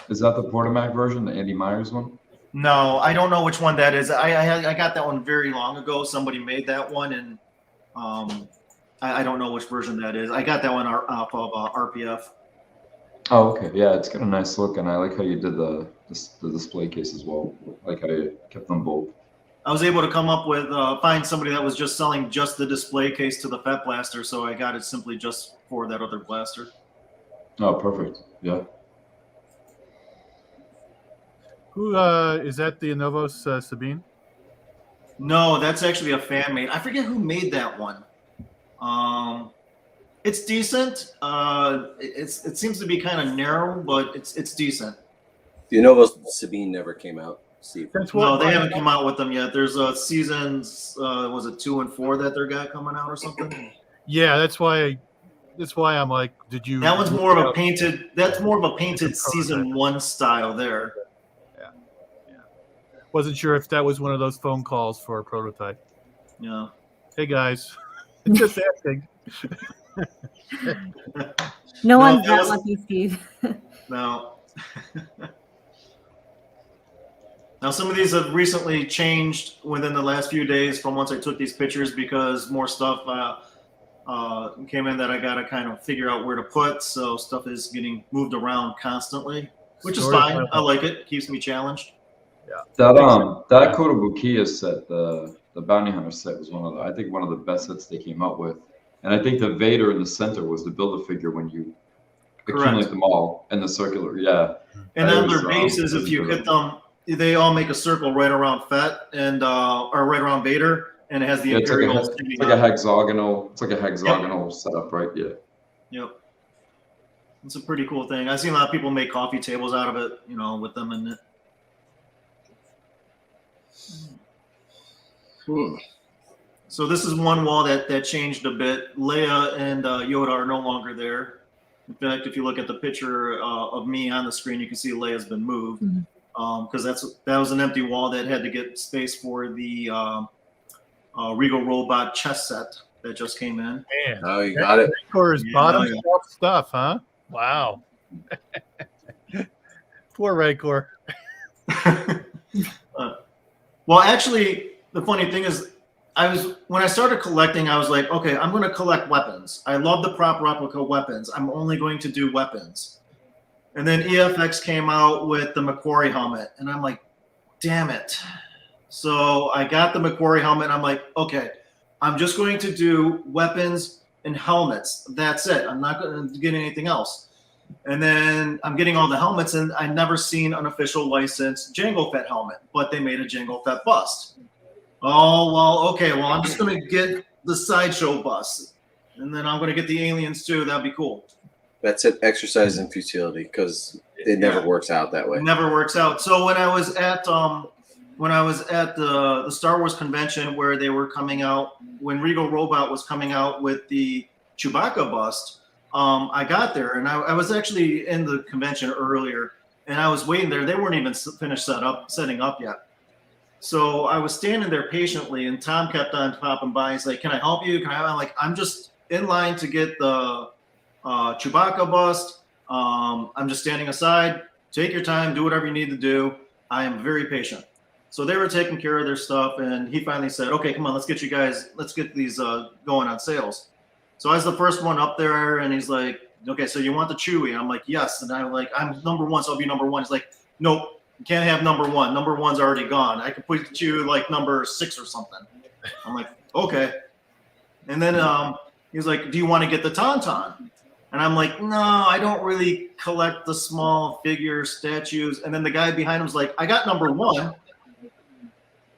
Is that the Potomac version, the Andy Myers one? No, I don't know which one that is. I got that one very long ago. Somebody made that one, and I don't know which version that is. I got that one off of RPF. Oh, okay. Yeah, it's got a nice look, and I like how you did the display case as well. I like how you kept them both. I was able to come up with find somebody that was just selling just the display case to the Fett blaster, so I got it simply just for that other blaster. Oh, perfect. Yeah. Who is that? The Novos Sabine? No, that's actually a fan made. I forget who made that one. It's decent. It seems to be kind of narrow, but it's decent. The Novos Sabine never came out, Steve. No, they haven't come out with them yet. There's seasons. Was it 2 and 4 that they got coming out or something? Yeah, that's why I'm like, did you? That one's more of a painted. That's more of a painted season 1 style there. Wasn't sure if that was one of those phone calls for a prototype. Yeah. Hey guys, just asking. No one's that that was- lucky, Steve. Now, some of these have recently changed within the last few days from once I took these pictures because more stuff came in that I got to kind of figure out where to put. So stuff is getting moved around constantly, which is fine. I like it. Keeps me challenged. That Kotobukiya set, the Bounty Hunter set, was I think one of the best sets they came out with. And I think the Vader in the center was the Build-A-Figure when you accumulate them all in the circular. Yeah. And on their bases, if you hit them, they all make a circle right around Fett and or right around Vader, and it has the Imperial. It's like a hexagonal. It's like a hexagonal setup, right? Yeah. Yep. It's a pretty cool thing. I've seen a lot of people make coffee tables out of it, with them in it. So this is one wall that changed a bit. Leia and Yoda are no longer there. In fact, if you look at the picture of me on the screen, you can see Leia's been moved because that was an empty wall that had to get space for the Regal Robot chess set that just came in. Man, oh, you got it. Racor's bottom shelf stuff, huh? Wow. Poor Racor. Well, actually, the funny thing is, when I started collecting, I was like, okay, I'm going to collect weapons. I love the prop replica weapons. I'm only going to do weapons. And then EFX came out with the McQuarrie helmet, and I'm like, damn it. So I got the McQuarrie helmet, and I'm like, okay, I'm just going to do weapons and helmets. That's it. I'm not going to get anything else. And then I'm getting all the helmets, and I've never seen an official licensed Jango Fett helmet, but they made a Jango Fett bust. Oh, well, okay. Well, I'm just going to get the sideshow bust, and then I'm going to get the aliens too. That'd be cool. That's an exercise in futility because it never works out that way. It never works out. So when I was at the Star Wars convention where they were coming out, when Regal Robot was coming out with the Chewbacca bust, I got there, and I was actually in the convention earlier, and I was waiting there. They weren't even finished setting up yet. So I was standing there patiently, and Tom kept on popping by. He's like, "Can I help you? I'm like, I'm just in line to get the Chewbacca bust. I'm just standing aside. Take your time. Do whatever you need to do. I am very patient." So they were taking care of their stuff, and he finally said, "Okay, come on, let's get these going on sales." So I was the first one up there, and he's like, "Okay, so you want the Chewie?" I'm like, "Yes." And I'm like, "I'm number one, so I'll be number one." He's like, "Nope. You can't have number one. Number one's already gone. I can put you like number 6 or something." I'm like, "Okay." And then he's like, "Do you want to get the Tauntaun?" And I'm like, "No, I don't really collect the small figure statues." And then the guy behind him's like, "I got number one."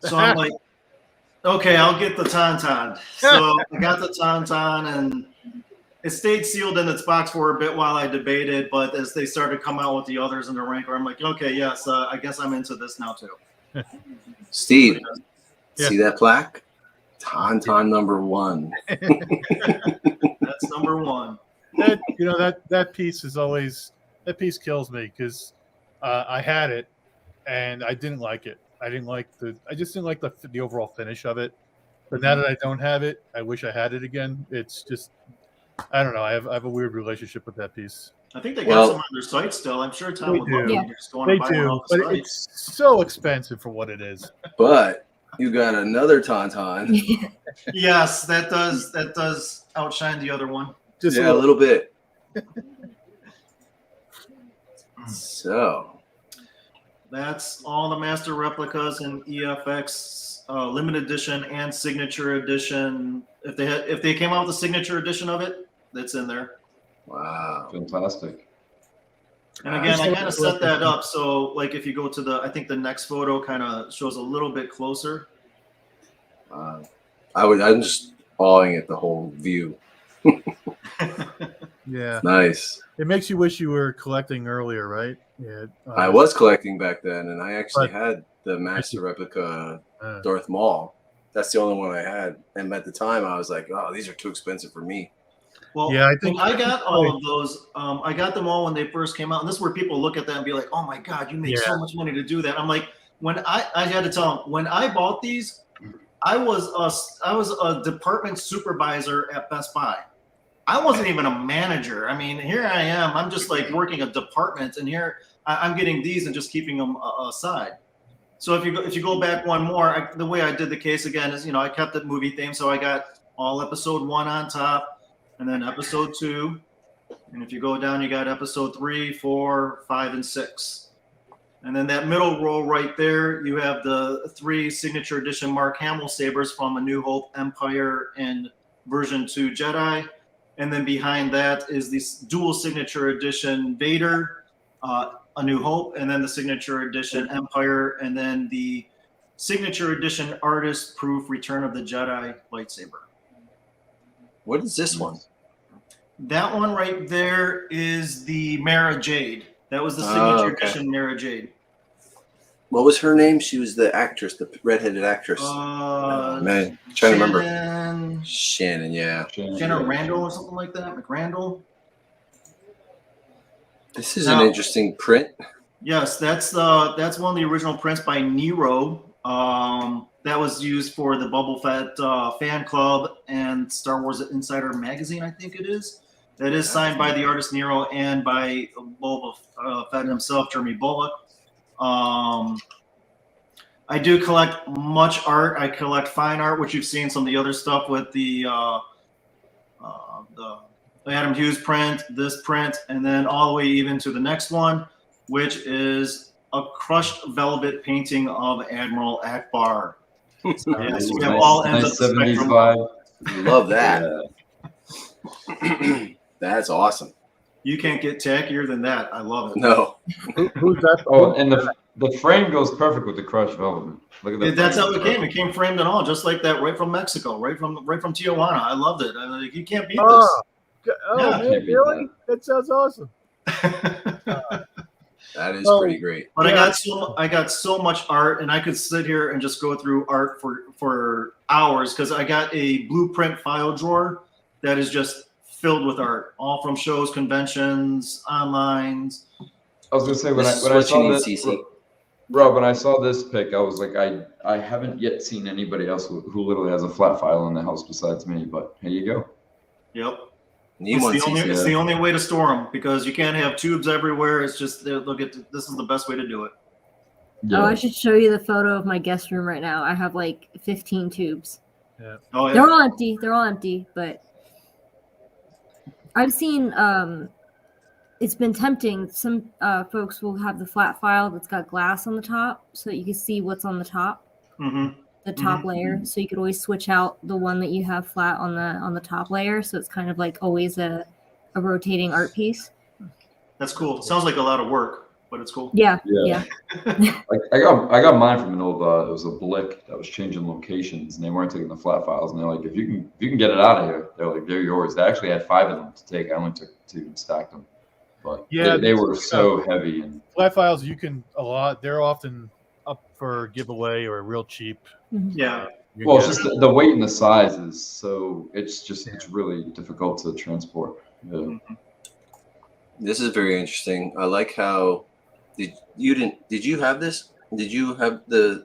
So I'm like, "Okay, I'll get the Tauntaun." So I got the Tauntaun, and it stayed sealed in its box for a bit while I debated, but as they started to come out with the others in the Rancor, I'm like, okay, yes, I guess I'm into this now too. Steve, see that plaque? Tauntaun number 1. That's number 1. That piece is always, that piece kills me because I had it and I didn't like it. I just didn't like the overall finish of it. But now that I don't have it, I wish I had it again. It's just, I don't know. I have a weird relationship with that piece. I think they got some on their site still. I'm sure Tom would love to just go on and buy one off the but site. it's so expensive for what it is. But you got another Tauntaun. Yes, that does outshine the other one. Just a little bit. So that's all the master replicas in EFX limited edition and signature edition. If they came out with a signature edition of it, that's in there. Wow, fantastic. And again, I kind of set that up so, like, if you go to I think the next photo kind of shows a little bit closer. I'm just awing at the whole view. Yeah, nice. It makes you wish you were collecting earlier, right? Yeah, I was collecting back then, and I actually had the master replica Darth Maul. That's the only one I had, and at the time, I was like, "Oh, these are too expensive for me." Well, yeah, I got all of those. I got them all when they first came out, and this is where people look at that and be like, "Oh my God, you make so much money to do that." I'm like, when I had to tell them, when I bought these, I was a department supervisor at Best Buy. I wasn't even a manager. I mean, here I am. I'm just like working a department, and here I'm getting these and just keeping them aside. So if you go back one more, the way I did the case again is, I kept it movie theme. So I got all episode 1 on top, and then episode 2. And if you go down, you got episode 3, 4, 5, and 6. And then that middle row right there, you have the 3 signature edition Mark Hamill sabers from A New Hope, Empire, and version 2 Jedi. And then behind that is this dual signature edition Vader, A New Hope, and then the signature edition Empire, and then the signature edition artist proof Return of the Jedi lightsaber. What is this one? That one right there is the Mara Jade. That was the signature edition Mara Jade. What was her name? She was the actress, the redheaded actress. Man, trying to remember. Shannon, yeah. Shannon Randall or something like that. McRandall. This is an interesting print. Yes, that's one of the original prints by Nero. That was used for the Boba Fett fan club and Star Wars Insider magazine, I think it is. That is signed by the artist Nero and by Boba Fett himself, Jeremy Bullock. I do collect much art. I collect fine art, which you've seen some of the other stuff with the Adam Hughes print, this print, and then all the way even to the next one, which is a crushed velvet painting of Admiral Akbar. So, yes, we have all ends of the spectrum. Love that. That's awesome. You can't get tackier than that. I love it. No. Who's that? Oh, and the frame goes perfect with the crushed velvet. Look at that. That's how it came. It came framed and all, just like that, right from Mexico, right from Tijuana. I loved it. Like, you can't beat this. Man, really? That sounds awesome. That is pretty great. But I got so much art, and I could sit here and just go through art for hours, because I got a blueprint file drawer that is just filled with art, all from shows, conventions, online. I was gonna say when I saw this, Rob, when I saw this pic, I was like, I haven't yet seen anybody else who literally has a flat file in the house besides me. But here you go. Yep. It's the only way to store them, because you can't have tubes everywhere. It's just, look at this is the best way to do it. Yeah. Oh, I should show you the photo of my guest room right now. I have like 15 tubes. Yeah. Oh, yeah. They're all empty, but I've seen it's been tempting. Some folks will have the flat file that's got glass on the top, so that you can see what's on the top. Mm-hmm. The top layer, so you could always switch out the one that you have flat on the top layer, so it's kind of like always a rotating art piece. That's cool. Sounds like a lot of work, but it's cool. Yeah. I got mine from an old it was a Blick that was changing locations, and they weren't taking the flat files, and they're like, if you can get it out of here, they're like, they're yours. They actually had 5 of them to take. I only took 2 and stacked them, but they were so heavy. And flat files, they're often up for giveaway or real cheap. Yeah. Well, it's just the weight and the size is so it's really difficult to transport. Yeah. This is very interesting. I like how did you have this? Did you have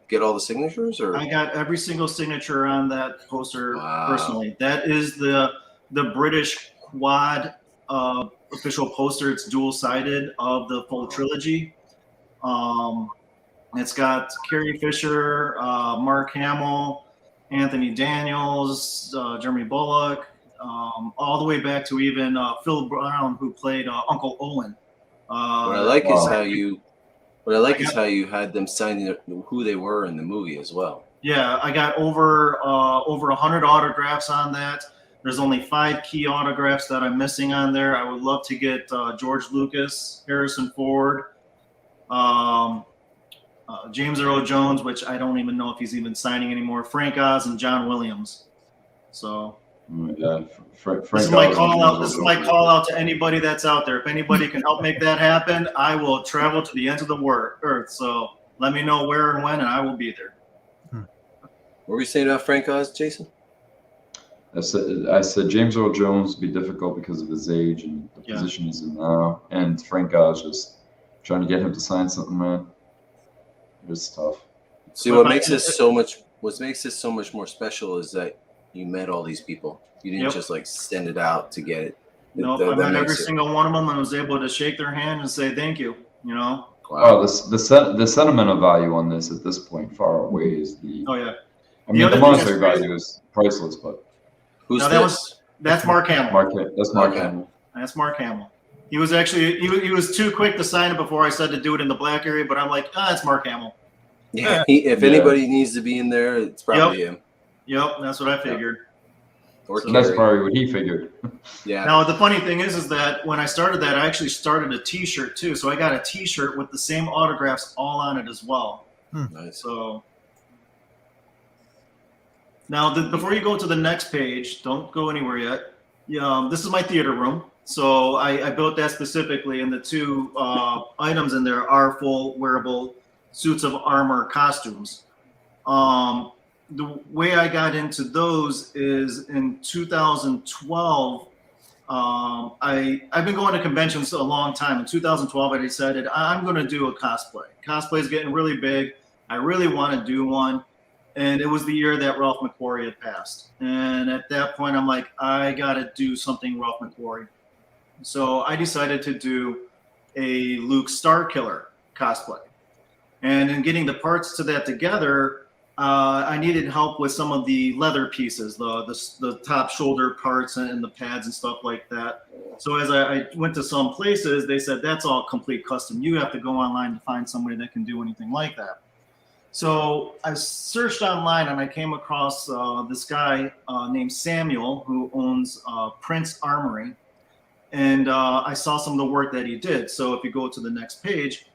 get all the signatures, or? I got every single signature on that poster personally. That is the British quad official poster. It's dual-sided of the full trilogy. It's got Carrie Fisher, Mark Hamill, Anthony Daniels, Jeremy Bullock, all the way back to even Phil Brown, who played Uncle Owen. What I like is how you had them signing who they were in the movie as well. Yeah, I got over 100 autographs on that. There's only 5 key autographs that I'm missing on there. I would love to get George Lucas, Harrison Ford, James Earl Jones, which I don't even know if he's even signing anymore, Frank Oz, and John Williams. So Frank this is my call out. This is my call out to anybody that's out there. If anybody can help make that happen, I will travel to the ends of the earth. So let me know where and when, and I will be there. What were you saying about Frank Oz, Jason? I said James Earl Jones would be difficult because of his age and the position he's in now, and Frank Oz, just trying to get him to sign something, man. It's tough. See, what makes this so much more special is that you met all these people. You didn't just like send it out to get it. Nope, I met every single one of them and was able to shake their hand and say thank you. You know. Wow. Oh, the sentimental value on this at this point far outweighs the. Oh yeah. I mean, the monetary value is priceless, but. Who's that's Mark Hamill. That's Mark Hamill. That's Mark Hamill. He was actually he was too quick to sign it before I said to do it in the black area, but I'm like, it's Mark Hamill. Yeah, if anybody needs to be in there, it's probably him. Yep, that's what I figured. Or so that's probably what he figured. Yeah. Now the funny thing is that when I started that, I actually started a T-shirt too. So I got a T-shirt with the same autographs all on it as well. Nice. So now before you go to the next page, don't go anywhere yet. This is my theater room. So I built that specifically, and the two items in there are full wearable suits of armor costumes. The way I got into those is in 2012. I've been going to conventions a long time. In 2012, I decided I'm going to do a cosplay. Cosplay is getting really big. I really want to do one. And it was the year that Ralph McQuarrie had passed. And at that point, I'm like, I got to do something Ralph McQuarrie. So I decided to do a Luke Starkiller cosplay. And in getting the parts to that together, I needed help with some of the leather pieces, the top shoulder parts and the pads and stuff like that. So as I went to some places, they said, that's all complete custom. You have to go online to find somebody that can do anything like that. So I searched online and I came across this guy named Samuel who owns Prince Armory. And I saw some of the work that he did. So if you go to the next page,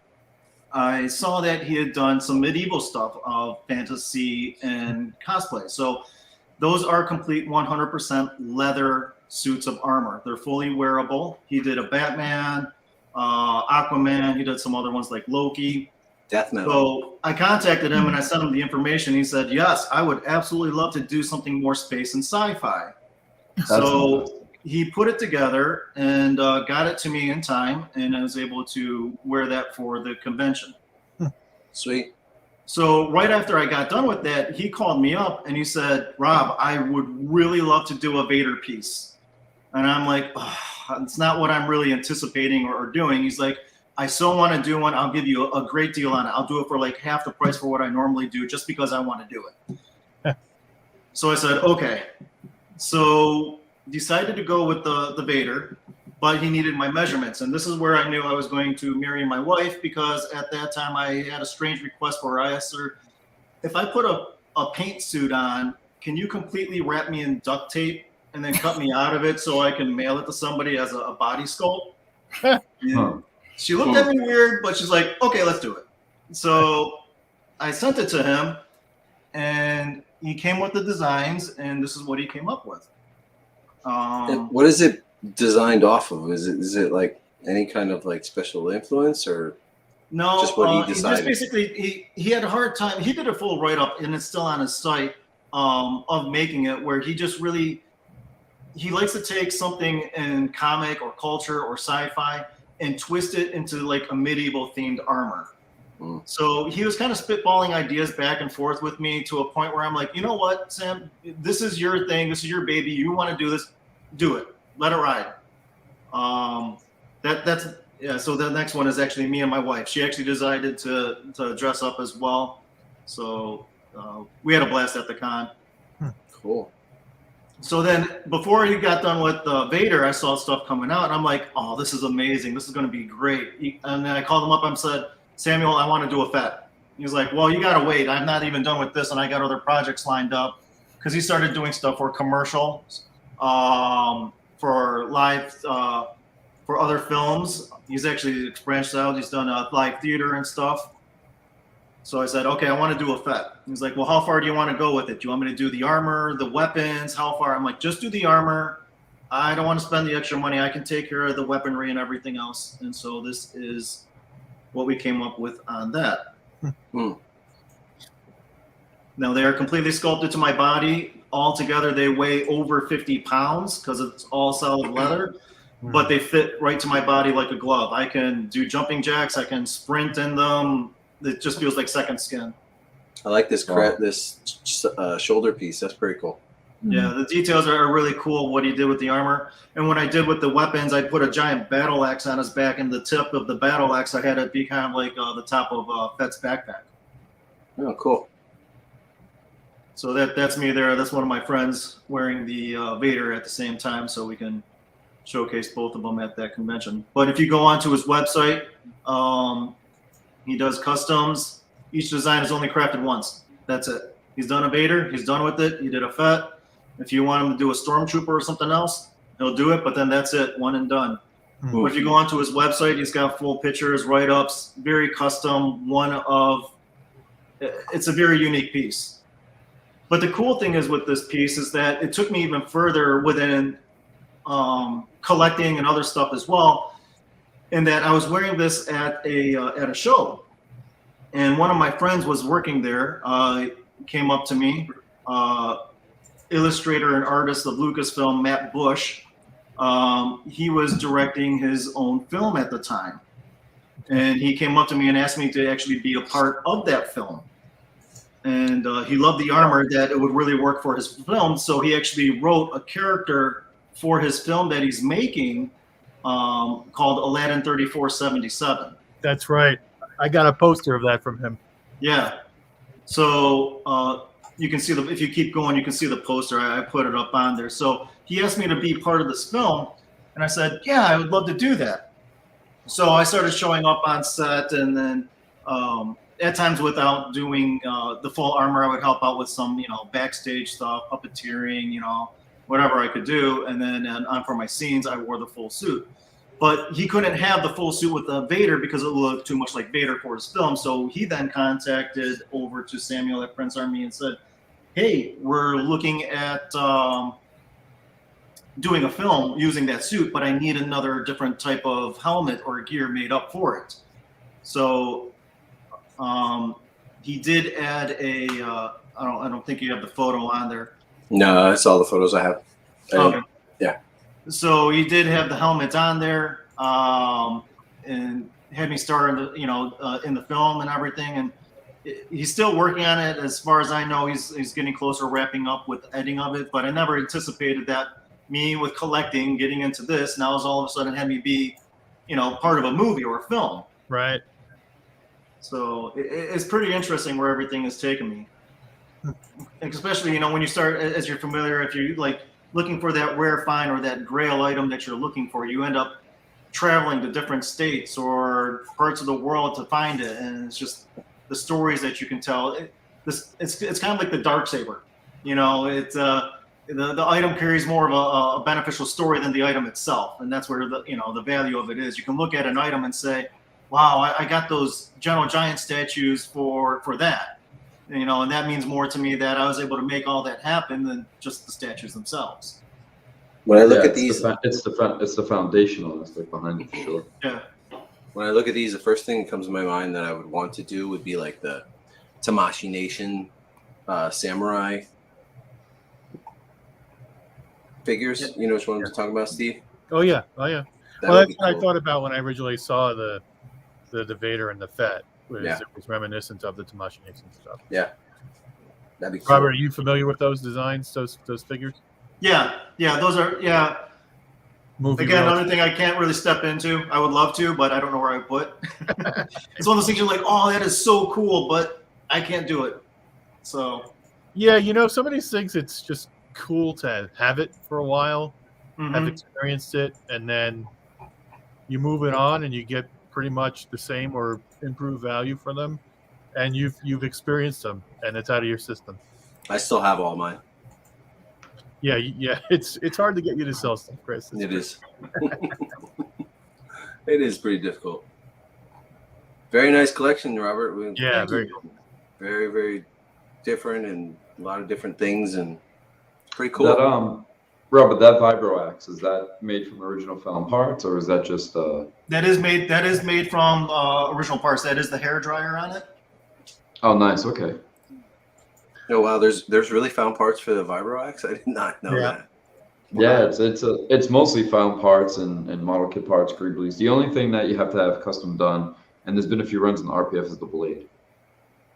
I saw that he had done some medieval stuff of fantasy and cosplay. So those are complete 100% leather suits of armor. They're fully wearable. He did a Batman, Aquaman. He did some other ones like Loki. Death Metal. So I contacted him and I sent him the information. He said, yes, I would absolutely love to do something more space and sci-fi. So he put it together and got it to me in time, and I was able to wear that for the convention. Sweet. So right after I got done with that, he called me up and he said, Rob, I would really love to do a Vader piece. And I'm like, it's not what I'm really anticipating or doing. He's like, I so want to do one. I'll give you a great deal on it. I'll do it for like half the price for what I normally do just because I want to do it. So I said, okay. So decided to go with the Vader, but he needed my measurements. And this is where I knew I was going to marry my wife, because at that time I had a strange request for her. I asked her, if I put a paint suit on, can you completely wrap me in duct tape and then cut me out of it so I can mail it to somebody as a body sculpt? She looked at me weird, but she's like, okay, let's do it. So I sent it to him and he came with the designs, and this is what he came up with. What is it designed off of? Is it like any kind of like special influence, or no? Just what he decided. Just basically, he had a hard time. He did a full write up, and it's still on his site of making it, where he just really he likes to take something in comic or culture or sci-fi and twist it into like a medieval themed armor. So he was kind of spitballing ideas back and forth with me to a point where I'm like, you know what, Sam, this is your thing. This is your baby. You want to do this, do it. Let it ride. So the next one is actually me and my wife. She actually decided to dress up as well. So we had a blast at the con. Cool. So then before he got done with Vader, I saw stuff coming out and I'm like, oh, this is amazing. This is going to be great. And then I called him up and said, Samuel, I want to do a Fett. He was like, well, you got to wait. I'm not even done with this. And I got other projects lined up, because he started doing stuff for commercials, for live, for other films. He's actually branched out. He's done live theater and stuff. So I said, okay, I want to do a Fett. He's like, well, how far do you want to go with it? Do you want me to do the armor, the weapons? How far? I'm like, just do the armor. I don't want to spend the extra money. I can take care of the weaponry and everything else. And so this is what we came up with on that. Now they are completely sculpted to my body. Altogether, they weigh over 50 pounds because it's all solid leather, but they fit right to my body like a glove. I can do jumping jacks. I can sprint in them. It just feels like second skin. I like this shoulder piece. That's pretty cool. Yeah, the details are really cool. What he did with the armor, and what I did with the weapons, I put a giant battle axe on his back, and the tip of the battle axe, I had it be kind of like the top of Fett's backpack. Oh, cool. So that's me there. That's one of my friends wearing the Vader at the same time, so we can showcase both of them at that convention. But if you go onto his website, he does customs. Each design is only crafted once. That's it. He's done a Vader. He's done with it. He did a Fett. If you want him to do a Stormtrooper or something else, he'll do it. But then that's it. One and done. Mm-hmm. But if you go onto his website, he's got full pictures, write-ups, very custom. It's a very unique piece. But the cool thing is with this piece is that it took me even further within collecting and other stuff as well, in that I was wearing this at a show, and one of my friends was working there. Came up to me, illustrator and artist of Lucasfilm, Matt Bush. He was directing his own film at the time, and he came up to me and asked me to actually be a part of that film. And he loved the armor, that it would really work for his film. So he actually wrote a character for his film that he's making called Aladdin 3477. That's right. I got a poster of that from him. Yeah. So you can see if you keep going, you can see the poster. I put it up on there. So he asked me to be part of this film, and I said, yeah, I would love to do that. So I started showing up on set, and then at times without doing the full armor, I would help out with some, backstage stuff, puppeteering, whatever I could do. And then on for my scenes, I wore the full suit. But he couldn't have the full suit with the Vader because it looked too much like Vader for his film. So he then contacted over to Samuel at Prince Army and said, hey, we're looking at doing a film using that suit, but I need another different type of helmet or gear made up for it. So he did add I don't think you have the photo on there. No, that's all the photos I have. Okay. Yeah. So he did have the helmet on there, and had me star in the film and everything. And he's still working on it. As far as I know, he's getting closer, wrapping up with the editing of it. But I never anticipated that me with collecting, getting into this, now is all of a sudden had me be, part of a movie or a film. Right. So it's pretty interesting where everything has taken me. Especially, when you start, as you're familiar, if you like looking for that rare find or that grail item that you're looking for, you end up traveling to different states or parts of the world to find it. And it's just the stories that you can tell. It's kind of like the Darksaber. The item carries more of a beneficial story than the item itself. And that's where the value of it is. You can look at an item and say, wow, I got those General Giant statues for that. And that means more to me that I was able to make all that happen than just the statues themselves. When I look at these, it's the foundational aspect behind it, for sure. Yeah. When I look at these, the first thing that comes to my mind that I would want to do would be like the Tamashii Nation samurai figures. Yeah. You know which one I'm talking about, Steve? Oh yeah. That Well, would that's be what I cool. thought about when I originally saw the Vader and the Fett. Yeah. It was reminiscent of the Tamashii Nation stuff. Yeah, that'd be cool. Robert, are you familiar with those designs, those figures? Yeah. Those are, yeah. Movie Again, world. another thing I can't really step into. I would love to, but I don't know where I put. It's one of those things you're like, oh, that is so cool, but I can't do it. So. Yeah, some of these things, it's just cool to have it for a while, have experienced it, and then you move it on and you get pretty much the same or improved value for them, and you've experienced them, and it's out of your system. I still have all mine. Yeah. It's hard to get you to sell stuff, Chris. It is. It is pretty difficult. Very nice collection, Robert. Yeah, very cool. Very, very different, and a lot of different things, and pretty cool. That Robert, that vibro axe, is that made from original found parts, or is that just That is made from original parts. That is the hair dryer on it. Oh, nice. Okay. Oh wow, there's really found parts for the vibro axe. I did not know that. Yeah, it's mostly found parts and model kit parts, greeblies. The only thing that you have to have custom done, and there's been a few runs in the RPF, is the blade.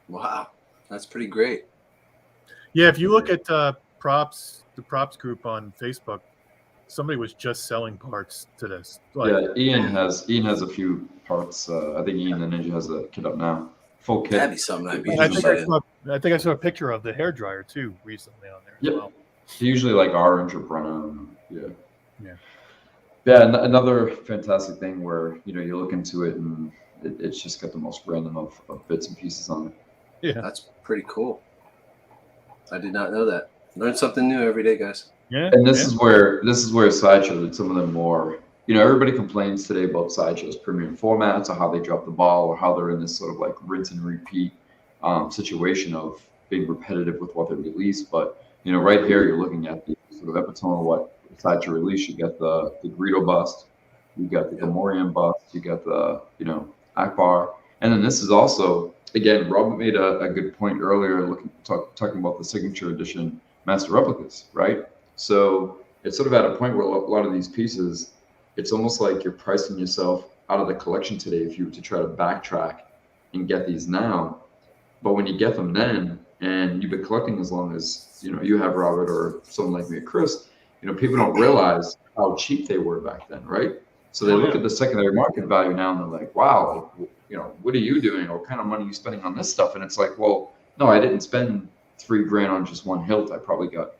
Wow, that's pretty great. Yeah, if you look at props props group on Facebook, somebody was just selling parts to this. Yeah, Ian has a few parts. I think Ian the Ninja has a kit up now, full kit. That'd be something I'd be I think interested in. I think I saw a picture of the hairdryer too recently on there as well. Usually like orange or brown. Yeah. Another fantastic thing where you look into it and it's just got the most random of bits and pieces on it. Yeah, that's pretty cool. I did not know that. Learn something new every day, guys. Yeah. And this is where Sideshow did some of them more. Everybody complains today about Sideshow's premium formats or how they drop the ball or how they're in this sort of like rinse and repeat situation of being repetitive with what they release. But right here you're looking at the sort of epitome of what Sideshow release. You got the Greedo bust, you got the Gamorrean bust, you got the Akbar, and then this is also, again, Robert made a good point earlier, talking about the signature edition master replicas, right? So it's sort of at a point where a lot of these pieces, it's almost like you're pricing yourself out of the collection today if you were to try to backtrack and get these now. But when you get them then, and you've been collecting as long as you have, Robert, or someone like me, Chris, people don't realize how cheap they were back then, right? So they look at the secondary market value now and they're like, wow, what are you doing? What kind of money are you spending on this stuff? And it's like, well, no, I didn't spend $3,000 on just one hilt. I probably got,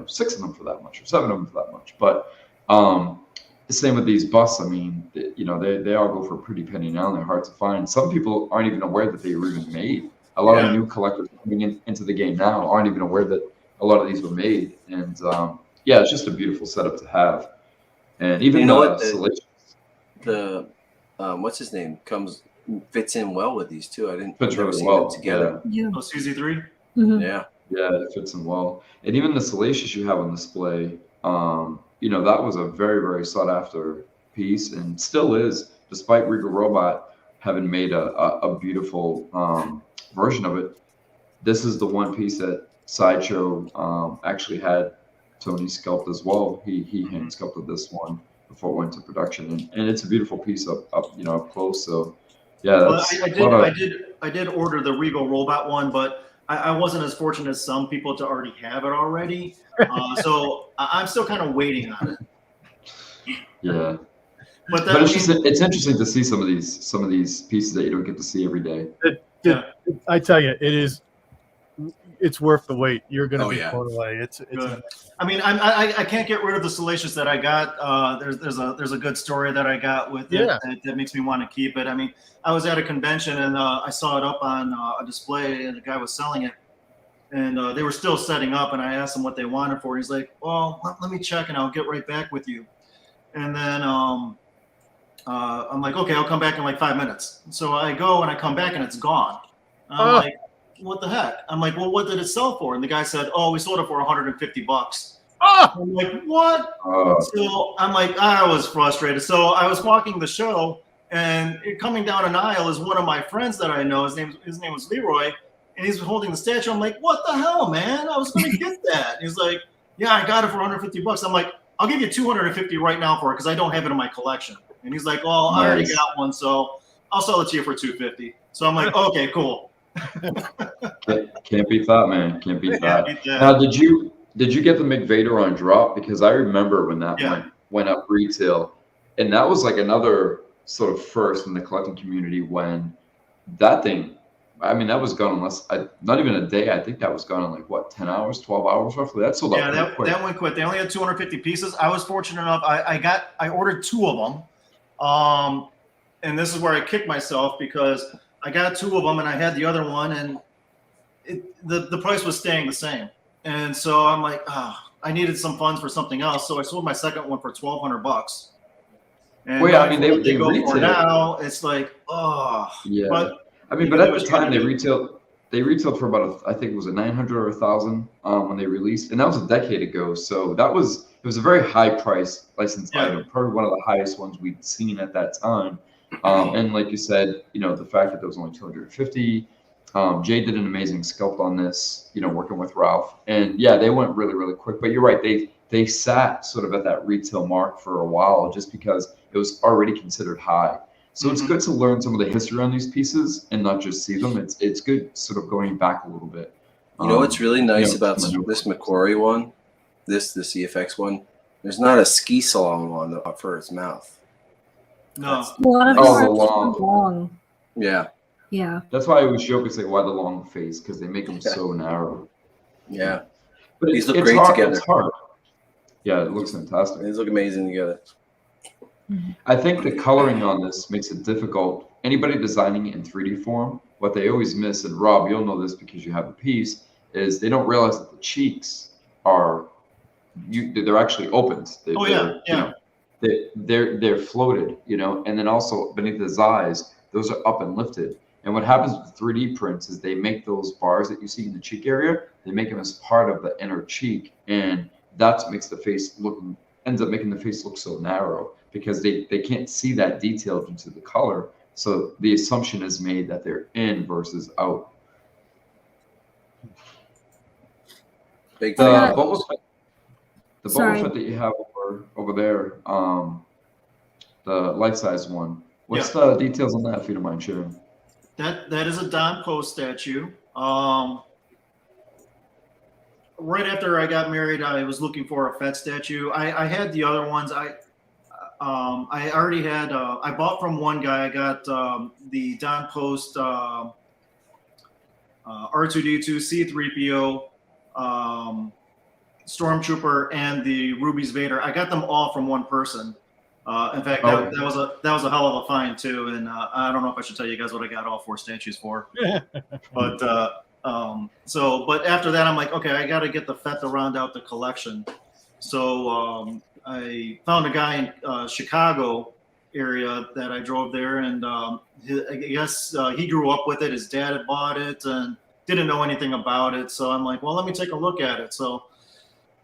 6 of them for that much or 7 of them for that much. But the same with these busts. I mean, they all go for a pretty penny now and they're hard to find. Some people aren't even aware that they were even made. A lot of new collectors coming into the game now aren't even aware that a lot of these were made. And it's just a beautiful setup to have. And even the what's his name fits in well with these too. I didn't fits really well together. Yeah. Oh, CZ3. Mm-hmm. Yeah, it fits in well. And even the Salacious you have on display, that was a very, very sought after piece and still is, despite Regal Robot having made a beautiful version of it. This is the one piece that Sideshow actually had Tony sculpt as well. He hand sculpted this one before it went to production, and it's a beautiful piece up close. So that's I did order the Regal Robot one, but I wasn't as fortunate as some people to already have it already. So I'm still kind of waiting on it. Yeah. But it's interesting to see some of these pieces that you don't get to see every day. I tell you, it's worth the wait. You're going to be blown away. I mean, I can't get rid of the Salacious that I got. There's a good story that I got with it that makes me want to keep it. I mean, I was at a convention and I saw it up on a display and the guy was selling it, and they were still setting up. And I asked him what they wanted for it. He's like, "Well, let me check and I'll get right back with you." And then I'm like, "Okay, I'll come back in like 5 minutes." So I go and I come back and it's gone. I'm like, what the heck? I'm like, well, what did it sell for? And the guy said, oh, we sold it for $150. I'm like, what? So I'm like, I was frustrated. So I was walking the show, and coming down an aisle is one of my friends that I know. His name was Leroy, and he's holding the statue. I'm like, what the hell, man? I was going to get that. He's like, yeah, I got it for $150. I'm like, I'll give you $250 right now for it because I don't have it in my collection. And he's like, well, I already got one, so I'll sell it to you for $250. So I'm like, okay, cool. Can't beat that, man. Can't beat that. Now, did you get the McVader on drop? Because I remember when that went up retail, and that was like another sort of first in the collecting community when that thing. I mean, that was gone not even a day. I think that was gone in like what, 10 hours, 12 hours roughly. That sold out. Yeah, that went quick. They only had 250 pieces. I was fortunate enough. I ordered 2 of them, and this is where I kicked myself because I got 2 of them and I had the other one, and the price was staying the same. And so I'm like, I needed some funds for something else. So I sold my second one for $1,200. And I mean, they go retail for now. It's like, yeah. But I mean, but at the time they retailed for about I think it was a 900 or 1,000 when they released, and that was a decade ago. So it was a very high price licensed item, probably one of the highest ones we'd seen at that time. And like you said, the fact that there was only 250. Jay did an amazing sculpt on this, working with Ralph, and they went really, really quick. But you're right, they sat sort of at that retail mark for a while just because it was already considered high. So it's good to learn some of the history on these pieces and not just see them. It's good sort of going back a little bit. What's really nice about this McQuarrie one the CFX one, there's not a ski salon on for its mouth. No. A lot of them Oh, are the long. long. Yeah. Yeah. That's why I always joke and say, why the long face? Because they make them so narrow. Yeah. But These look it's great hard. together. It's hard. Yeah, it looks fantastic. These look amazing together. I think the coloring on this makes it difficult. Anybody designing it in 3D form, what they always miss, and Rob, you'll know this because you have a piece, is they don't realize that the cheeks are they're actually opened. Oh yeah, yeah. They're floated, you know, and then also beneath his eyes, those are up and lifted. And what happens with 3D prints is they make those bars that you see in the cheek area, they make them as part of the inner cheek, and that's what makes the face ends up making the face look so narrow because they can't see that detail due to the color. So the assumption is made that they're in versus out. Big The fan. Boba Fett, Sorry. Boba Fett that you have over there, the life-size one. What's the details on that, if you don't mind sharing? That is a Don Post statue. Right after I got married, I was looking for a Fett statue. I had the other ones. I already had. I bought from one guy. I got the Don Post R2D2 C3PO Stormtrooper and the Ruby's Vader. I got them all from one person. In fact, that was a hell of a find too. And I don't know if I should tell you guys what I got all 4 statues for. But but after that, I'm like, okay, I got to get the Fett to round out the collection. So I found a guy in Chicago area that I drove there, and I guess he grew up with it. His dad had bought it and didn't know anything about it. So I'm like, well, let me take a look at it. So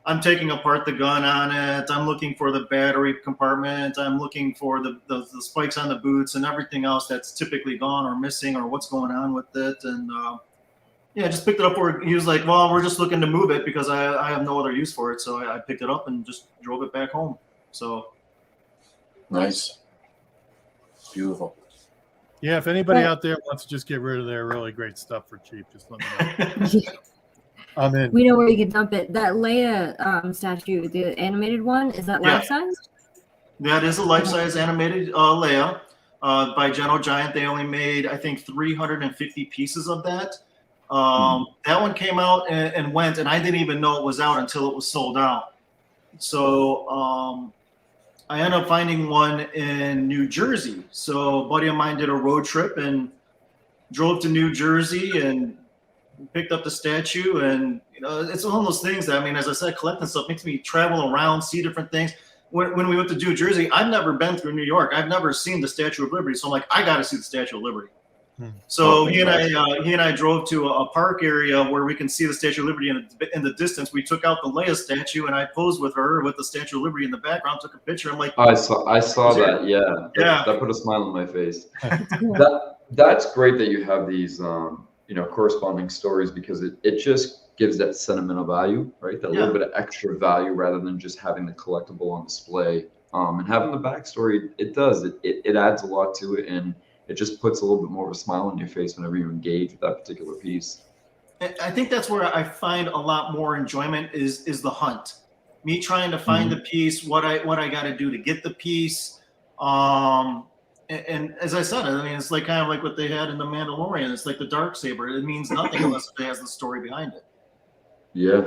I'm taking apart the gun on it. I'm looking for the battery compartment. I'm looking for the spikes on the boots and everything else that's typically gone or missing or what's going on with it. And I just picked it up where he was like, well, we're just looking to move it because I have no other use for it. So I picked it up and just drove it back home. So Nice. Beautiful. Yeah, if anybody out there wants to just get rid of their really great stuff for cheap, just let me know. I'm in. We know where you can dump it. That Leia statue, the animated one, is that life size? That is a life-size animated Leia by Gentle Giant. They only made, I think, 350 pieces of that. That one came out and went, and I didn't even know it was out until it was sold out. So I ended up finding one in New Jersey. So a buddy of mine did a road trip and drove to New Jersey and picked up the statue. And it's one of those things that, I mean, as I said, collecting stuff makes me travel around, see different things. When we went to New Jersey, I've never been through New York. I've never seen the Statue of Liberty. So I'm like, I got to see the Statue of Liberty. So he and I drove to a park area where we can see the Statue of Liberty in the distance. We took out the Leia statue and I posed with her with the Statue of Liberty in the background. Took a picture. I'm like, I saw that. Yeah. That put a smile on my face. That's great that you have these corresponding stories because it just gives that sentimental value, right? That little bit of extra value rather than just having the collectible on display. And having the backstory, it adds a lot to it, and it just puts a little bit more of a smile on your face whenever you engage with that particular piece. I think that's where I find a lot more enjoyment is the hunt. Me trying to find the piece, what I got to do to get the piece. And as I said, I mean, it's like kind of like what they had in The Mandalorian. It's like the Darksaber. It means nothing unless it has the story behind it. Yeah,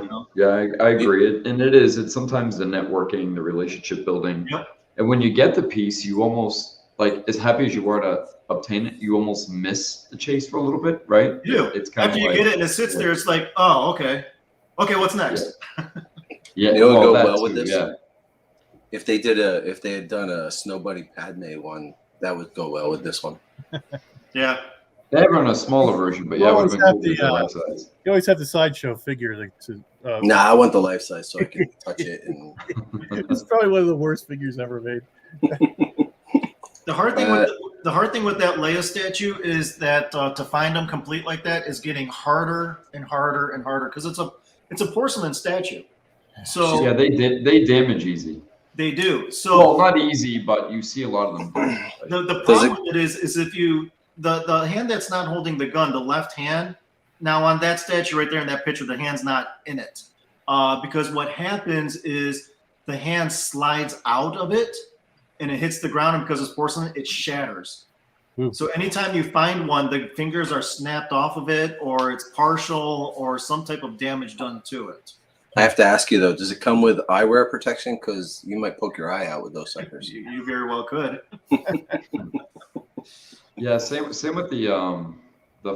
I agree. It's sometimes the networking, the relationship building. Yep. And when you get the piece, you almost, like, as happy as you are to obtain it, you almost miss the chase for a little bit, right? You do. It's kind After of you like, get it and it sits there, it's like, oh, okay, what's next? Yeah, It would go that well too, with this. Yeah. If they had done a Snow Buddy Padme one, that would go well with this one. Yeah. They have run a smaller version, but You it would always have been have cool with the, the life size. You always have the sideshow figure to Nah, I want the life size so I can touch it. And it's probably one of the worst figures ever made. The hard thing with that Leia statue is that to find them complete like that is getting harder and harder and harder because it's a porcelain statue. So yeah, they damage easy. They do. So not easy, but you see a lot of them. The problem with it is if you the hand that's not holding the gun, the left hand. Now on that statue right there in that picture, the hand's not in it. because what happens is the hand slides out of it and it hits the ground, and because it's porcelain, it shatters. Ooh. So anytime you find one, the fingers are snapped off of it, or it's partial, or some type of damage done to it. I have to ask you though, does it come with eyewear protection? Because you might poke your eye out with those suckers. You very well could. Yeah, same with the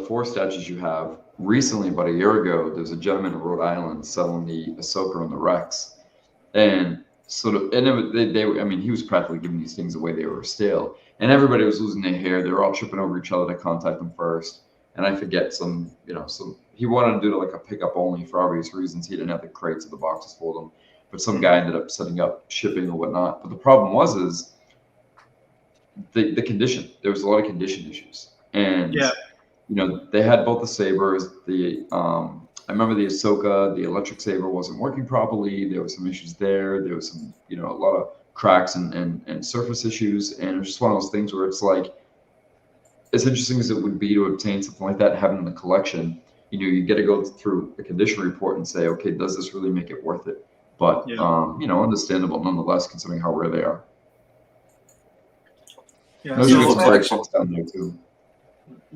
4 statues you have. Recently, about a year ago, there's a gentleman in Rhode Island selling the Ahsoka and the Rex, and I mean, he was practically giving these things away. They were stale, and everybody was losing their hair. They were all tripping over each other to contact them first. And I forget he wanted to do like a pickup only for obvious reasons. He didn't have the crates or the boxes for them, but some guy ended up setting up shipping or whatnot. But the problem is the condition. There was a lot of condition issues, and they had both the sabers. I remember the Ahsoka, the electric saber wasn't working properly. There were some issues there. There was some, a lot of cracks and surface issues. And it was just one of those things where it's like, as interesting as it would be to obtain something like that, having in the collection, you get to go through a condition report and say, okay, does this really make it worth it? But, understandable nonetheless, considering how rare they are. Yeah, those are good collections down there too.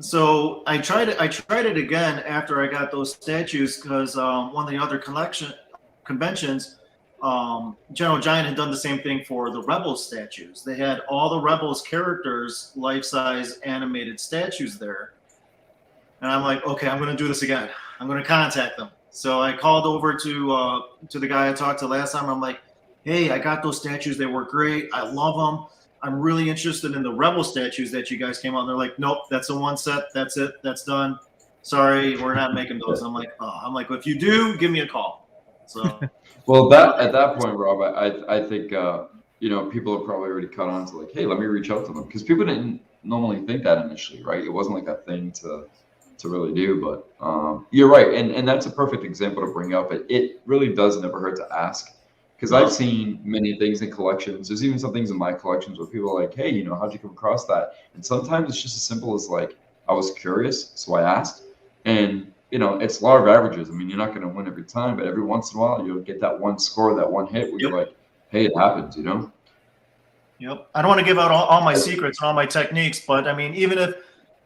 So I tried it again after I got those statues, because one of the other conventions, General Giant had done the same thing for the Rebels statues. They had all the Rebels characters, life-size animated statues there. And I'm like, okay, I'm going to do this again. I'm going to contact them. So I called over to the guy I talked to last time. I'm like, hey, I got those statues. They were great. I love them. I'm really interested in the Rebel statues that you guys came out. And they're like, nope, that's a one set. That's it. That's done. Sorry, we're not making those. I'm like, well, if you do, give me a call. So, well, at that point, Rob, I think people have probably already caught on to like, hey, let me reach out to them, because people didn't normally think that initially, right? It wasn't like a thing to really do, but you're right, and that's a perfect example to bring up. It really does never hurt to ask. Because I've seen many things in collections. There's even some things in my collections where people are like, hey, how'd you come across that? And sometimes it's just as simple as like, I was curious, so I asked. And, it's law of averages. I mean, you're not going to win every time, but every once in a while, you'll get that one score, that one hit where you're like, hey, it happens, Yep. I don't want to give out all my secrets and all my techniques, but I mean, even if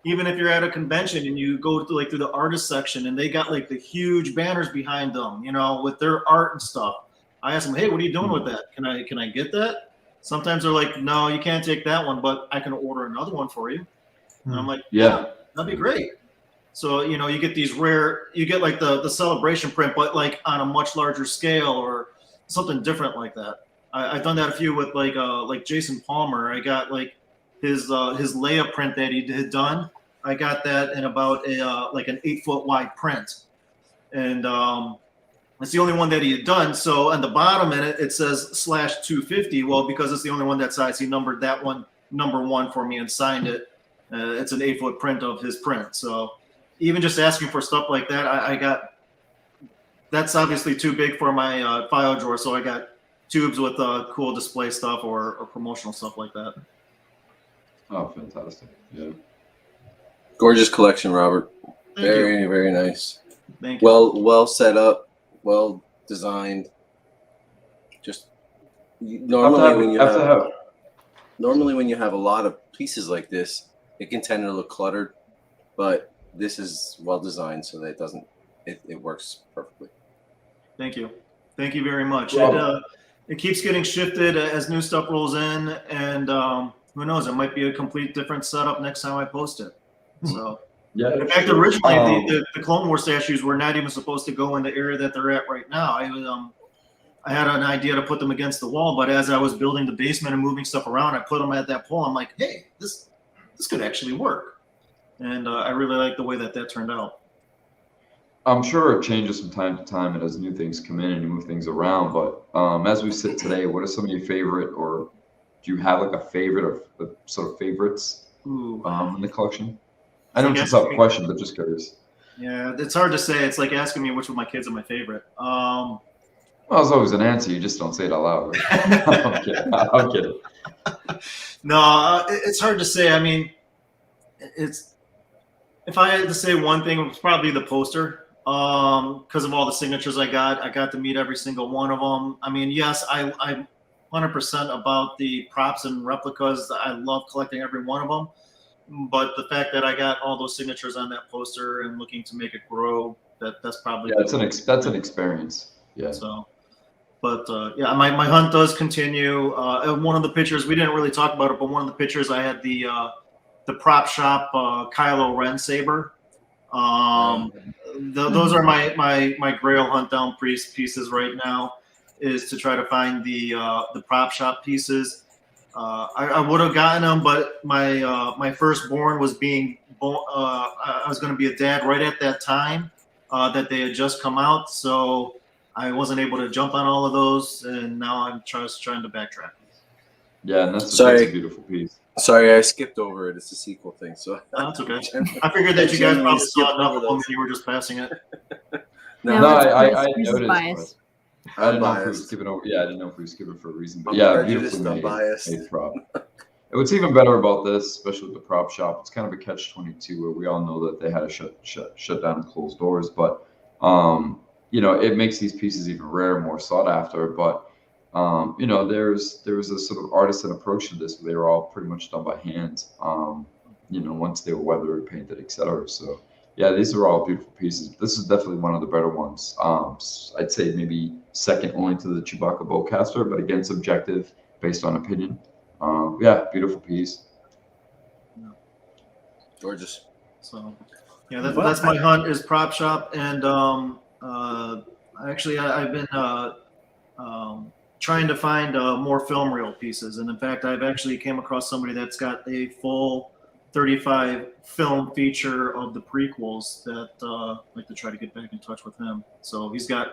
you're at a convention and you go through the artist section and they got like the huge banners behind them, with their art and stuff, I asked them, hey, what are you doing with that? Can I get that? Sometimes they're like, no, you can't take that one, but I can order another one for you. And I'm like, yeah, that'd be great. So, you get these you get like the celebration print, but like on a much larger scale or something different like that. I've done that a few with like Jason Palmer. I got like his Leia print that he had done. I got that in about like an 8-foot wide print. And, it's the only one that he had done. So on the bottom in it says /250. Well, because it's the only one that size, he numbered that one number 1 for me and signed it. It's an 8-foot print of his print. So even just asking for stuff like that, I got, that's obviously too big for my file drawer. So I got tubes with cool display stuff or promotional stuff like that. Oh, fantastic. Yeah. Gorgeous collection, Robert. Thank you. Very nice. Thank you. Well set up. Well designed. Just normally when you have a lot of pieces like this, it can tend to look cluttered, but this is well designed so that it works perfectly. Thank you very much. Wow. It keeps getting shifted as new stuff rolls in, and who knows, it might be a complete different setup next time I post it. So. Yeah. In fact, originally the Clone Wars statues were not even supposed to go in the area that they're at right now. I had an idea to put them against the wall, but as I was building the basement and moving stuff around, I put them at that pole. I'm like, hey, this could actually work, and I really like the way that turned out. I'm sure it changes from time to time, and as new things come in and you move things around. But as we sit today, what are some of your favorite, or do you have like a favorite or sort of favorites in the collection? I know it's a tough question, but just curious. Yeah, it's hard to say. It's like asking me which of my kids are my favorite. Well, there's always an answer. You just don't say it out loud. Right? I'm kidding. No, it's hard to say. I mean, if I had to say one thing, it was probably the poster. because of all the signatures I got to meet every single one of them. I mean, yes, I'm 100% about the props and replicas. I love collecting every one of them. But the fact that I got all those signatures on that poster and looking to make it grow, that's probably that's an experience. Yeah. So, but yeah, my hunt does continue. One of the pictures, we didn't really talk about it, but one of the pictures I had the prop shop Kylo Ren saber. Those are my Grail hunt down pieces right now, is to try to find the prop shop pieces. I would have gotten them, but my firstborn was being born. I was going to be a dad right at that time that they had just come out, so I wasn't able to jump on all of those, and now I'm just trying to backtrack. Yeah, and that's a beautiful piece. Sorry, I skipped over it. It's a sequel thing, so that's okay. I figured that you guys probably saw enough of them, and you were just passing it. I noticed. Bias. I didn't know if we were skipping over. Yeah, I didn't know if we were skipping for a reason. But yeah, beautifully made prop. What's even better about this, especially with the prop shop, it's kind of a catch-22 where we all know that they had to shut down and close doors. But you know, it makes these pieces even rarer, more sought after. But you know, there was a sort of artisan approach to this where they were all pretty much done by hand. You know, once they were weathered, painted, etc. So yeah, these are all beautiful pieces. This is definitely one of the better ones. I'd say maybe second only to the Chewbacca bowcaster, but again, subjective based on opinion. Yeah, beautiful piece. Gorgeous. So yeah, that's my hunt, is prop shop, and actually I've been trying to find more film reel pieces, and in fact I've actually came across somebody that's got a full 35 film feature of the prequels that I'd like to try to get back in touch with him. So he's got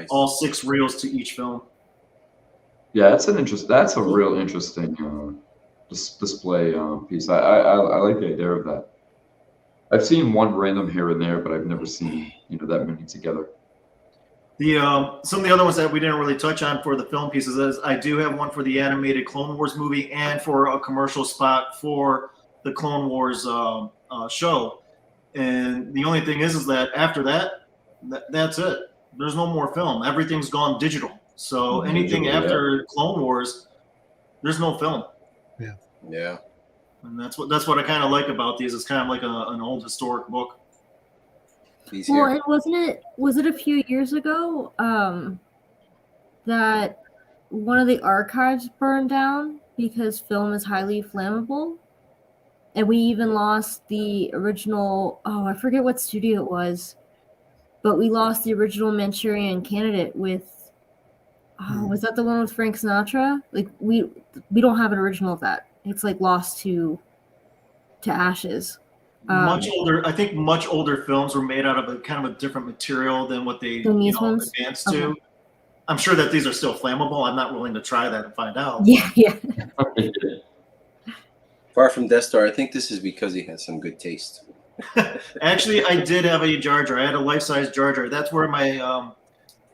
all 6 reels to each film. Yeah, that's a real interesting display piece. I like the idea of that. I've seen one random here and there, but I've never seen that many together. Some of the other ones that we didn't really touch on for the film pieces is I do have one for the animated Clone Wars movie and for a commercial spot for the Clone Wars show. And the only thing is that after that's it. There's no more film. Everything's gone digital. So anything after Clone Wars, there's no film. Yeah. And that's what I kind of like about these. It's kind of like an old historic book. Well, and was it a few years ago that one of the archives burned down because film is highly flammable? And we even lost the original, I forget what studio it was, but we lost the original Manchurian Candidate with, was that the one with Frank Sinatra? Like we don't have an original of that. It's like lost to ashes. Much older films were made out of a kind of a different material than what they advanced to. Okay. I'm sure that these are still flammable. I'm not willing to try that and find out. Yeah. Far from Death Star, I think this is because he has some good taste. Actually, I did have a Jar Jar. I had a life-size Jar Jar. That's where my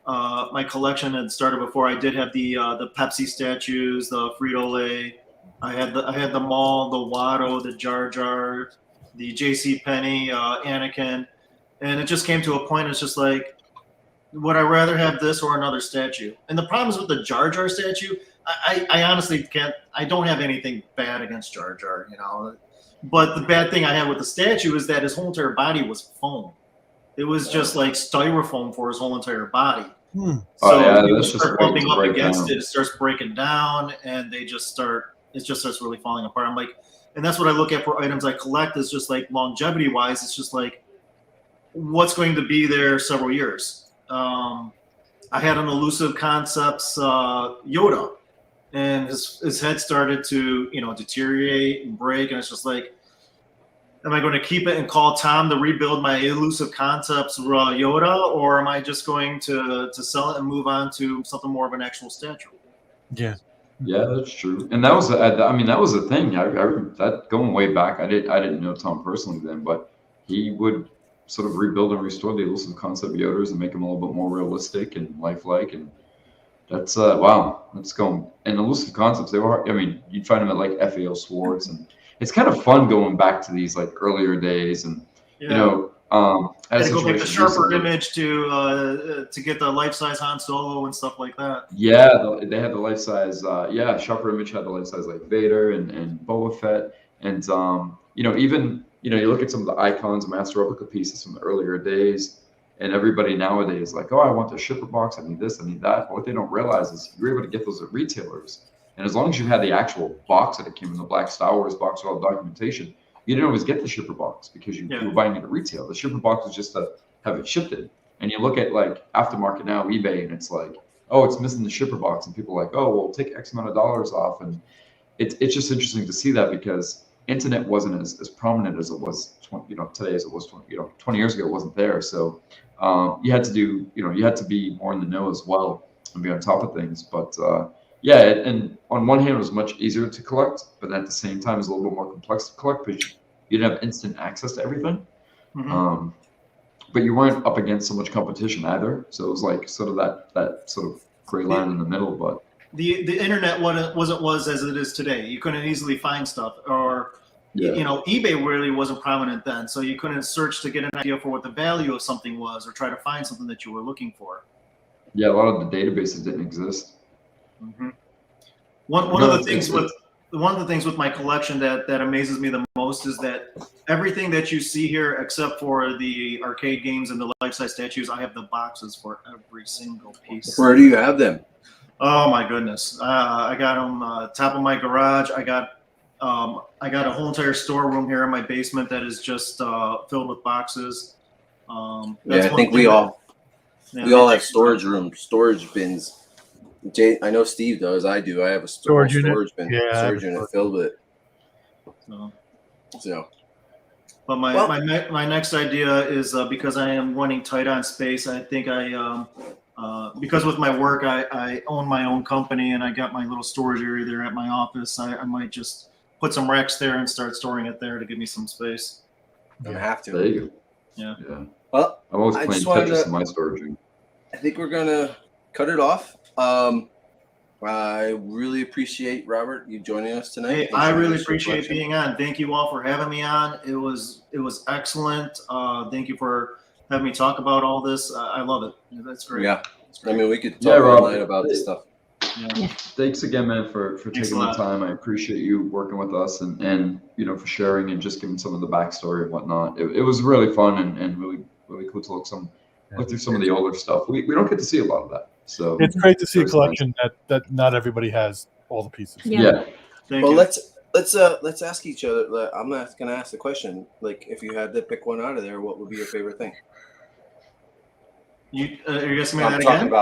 my collection had started before. I did have the Pepsi statues, the Frito-Lay. I had the Maul, the Watto, the Jar Jar, the J.C. Penney, Anakin, and it just came to a point. It's just like, would I rather have this or another statue? And the problem is with the Jar Jar statue, I honestly can't. I don't have anything bad against Jar Jar, But the bad thing I had with the statue is that his whole entire body was foam. It was just like styrofoam for his whole entire body. So you start bumping up against it, it starts breaking down, and it just starts really falling apart. I'm like, and that's what I look at for items I collect, is just like longevity wise. It's just like, what's going to be there several years. I had an Elusive Concepts Yoda, and his head started to deteriorate and break, and it's just like, am I going to keep it and call Tom to rebuild my Elusive Concepts Yoda, or am I just going to sell it and move on to something more of an actual statue? Yeah, that's true. And that was the thing. I that going way back. I didn't know Tom personally then, but he would sort of rebuild and restore the Elusive Concept Yodas and make them a little bit more realistic and lifelike. And that's wow. That's going. And Elusive Concepts, they were. I mean, you'd find them at like FAO Swartz, and it's kind of fun going back to these like earlier days. And Had to go get the sharper image to get the life-size Han Solo and stuff like that. Yeah, they had the life-size. Sharper image had the life-size like Vader and Boba Fett, and even you look at some of the icons, master replica pieces from the earlier days, and everybody nowadays like, oh, I want the shipper box, I need this, I need that. But what they don't realize is you're able to get those at retailers, and as long as you had the actual box that it came in, the black Star Wars box with all the documentation, you didn't always get the shipper box because you were buying it at retail. The shipper box was just to have it shipped in. And you look at like aftermarket now, eBay, and it's like, oh, it's missing the shipper box, and people are like, oh, well, take X amount of dollars off, and it's just interesting to see that because internet wasn't as prominent as it was today as it was 20 years ago. It wasn't there, so you had to be more in the know as well and be on top of things. But and on one hand, it was much easier to collect, but at the same time, it's a little bit more complex to collect because you didn't have instant access to everything. Mm-hmm. But you weren't up against so much competition either, so it was like sort of that sort of gray line in the middle. But the internet wasn't as it is today. You couldn't easily find stuff, or eBay really wasn't prominent then, so you couldn't search to get an idea for what the value of something was, or try to find something that you were looking for. Yeah, a lot of the databases didn't exist. Mm-hmm. One of the things with my collection that amazes me the most is that everything that you see here, except for the arcade games and the life-size statues, I have the boxes for every single piece. Where do you have them? Oh my goodness! I got them top of my garage. I got a whole entire storeroom here in my basement that is just filled with boxes. I think we all have storage bins. I know Steve does. I do. I have a storage bin, storage unit filled with it. So. But my next idea is because I am running tight on space. I think because with my work I own my own company and I got my little storage area there at my office. I might just put some racks there and start storing it there to give me some space. I'm gonna have to. There you go. Yeah. Well, I'm always playing Tetris in my storage room. I think we're gonna cut it off. I really appreciate, Robert, you joining us tonight. Hey, I really appreciate being on. Thank you all for having me on. It was excellent. Thank you for having me talk about all this. I love it. That's great. Yeah. I mean, we could talk all night about this stuff. Yeah. Thanks again, man, for taking the time. I appreciate you working with us and for sharing and just giving some of the backstory and whatnot. It was really fun and really, really cool to look through some of the older stuff. We don't get to see a lot of that. So it's great to see a collection that not everybody has all the pieces. Yeah. Well, let's ask each other. I'm not going to ask the question. Like, if you had to pick one out of there, what would be your favorite thing? Are you asking me that again?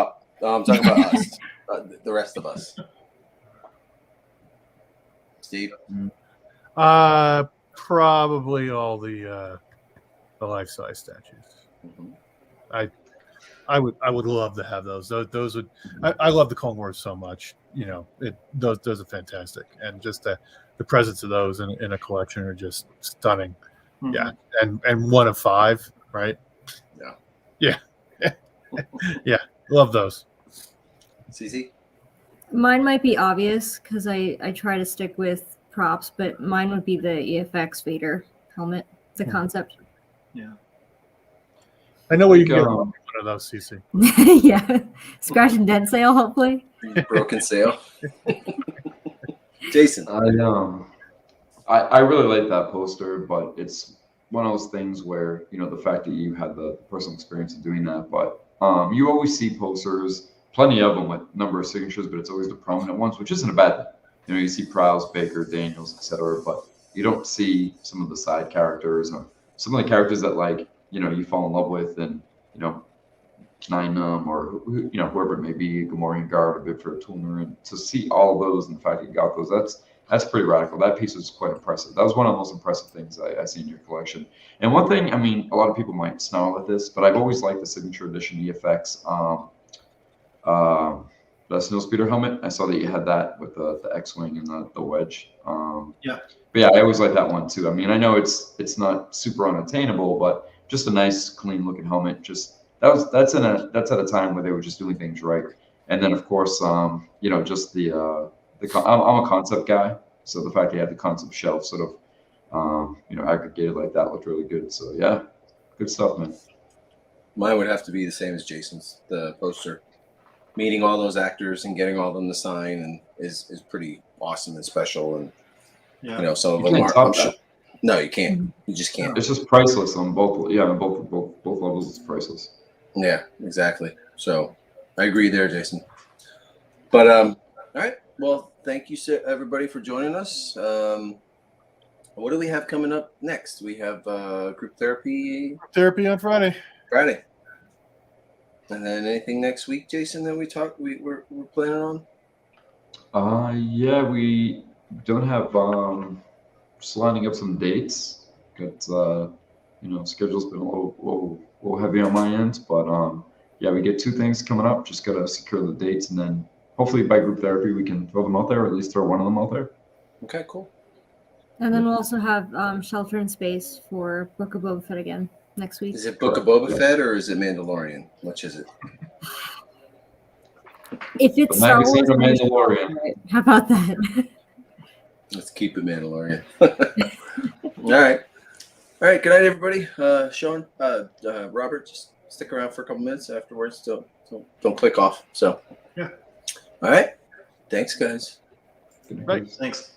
I'm talking about us, the rest of us. Steve? Probably all the life-size statues. Mm-hmm. I would love to have those. Those would. I love the Clone Wars so much. Those are fantastic, and just the presence of those in a collection are just stunning. Mm-hmm. Yeah, and one of 5, right? Yeah. Yeah, love those. CC? Mine might be obvious because I try to stick with props, but mine would be the EFX Vader helmet. It's a concept. Yeah. I know where you can get one of those, CC. Yeah. Scratch and dent sale, hopefully. Broken sale. Jason. I really like that poster, but it's one of those things where, the fact that you had the personal experience of doing that, but you always see posters, plenty of them with number of signatures, but it's always the prominent ones, which isn't a bad thing. You see Prowse, Baker, Daniels, etc., but you don't see some of the side characters or some of the characters that you fall in love with, and Nynum or whoever it may be, Gamorrean Guard, a bit for a tuner, and to see all of those and the fact that you got those, that's pretty radical. That piece was quite impressive. That was one of the most impressive things I see in your collection. And one thing, a lot of people might snarl at this, but I've always liked the signature edition EFX, the Snowspeeder helmet. I saw that you had that with the X-Wing and the wedge. Yeah. But yeah, I always like that one too. I know it's not super unattainable, but just a nice, clean-looking helmet. Just that's at a time where they were just doing things right. And then of course, just I'm a concept guy, so the fact that you had the concept shelf sort of, aggregated like that looked really good. So yeah, good stuff, man. Mine would have to be the same as Jason's. The poster, meeting all those actors and getting all of them to sign, and is pretty awesome and special. And Yeah. you know, some of You them can't are. top I'm sure. that. No, you can't. You just can't. It's just priceless on both. Yeah, on both levels, it's priceless. Yeah, exactly. So I agree there, Jason. But all right. Well, thank you, everybody, for joining us. What do we have coming up next? We have group therapy On Friday. And then anything next week, Jason, that we're planning on? Yeah, we don't have just lining up some dates. Got you know, schedule's been a little heavy on my end, but yeah, we get 2 things coming up. Just gotta secure the dates, and then hopefully by group therapy we can throw them out there, or at least throw one of them out there. Okay, cool. And then we'll also have Shelter in Space for Book of Boba Fett again next week. Is it Book of Boba Fett or is it Mandalorian? Which is it? If it's But Star now we've Wars, seen the Mandalorian. how about that? Let's keep it Mandalorian. All right. All right. Good night, everybody. Sean, Robert, just stick around for a couple minutes afterwards. Don't click off. So, yeah. All right. Thanks, guys. Good night, Right. guys. Thanks.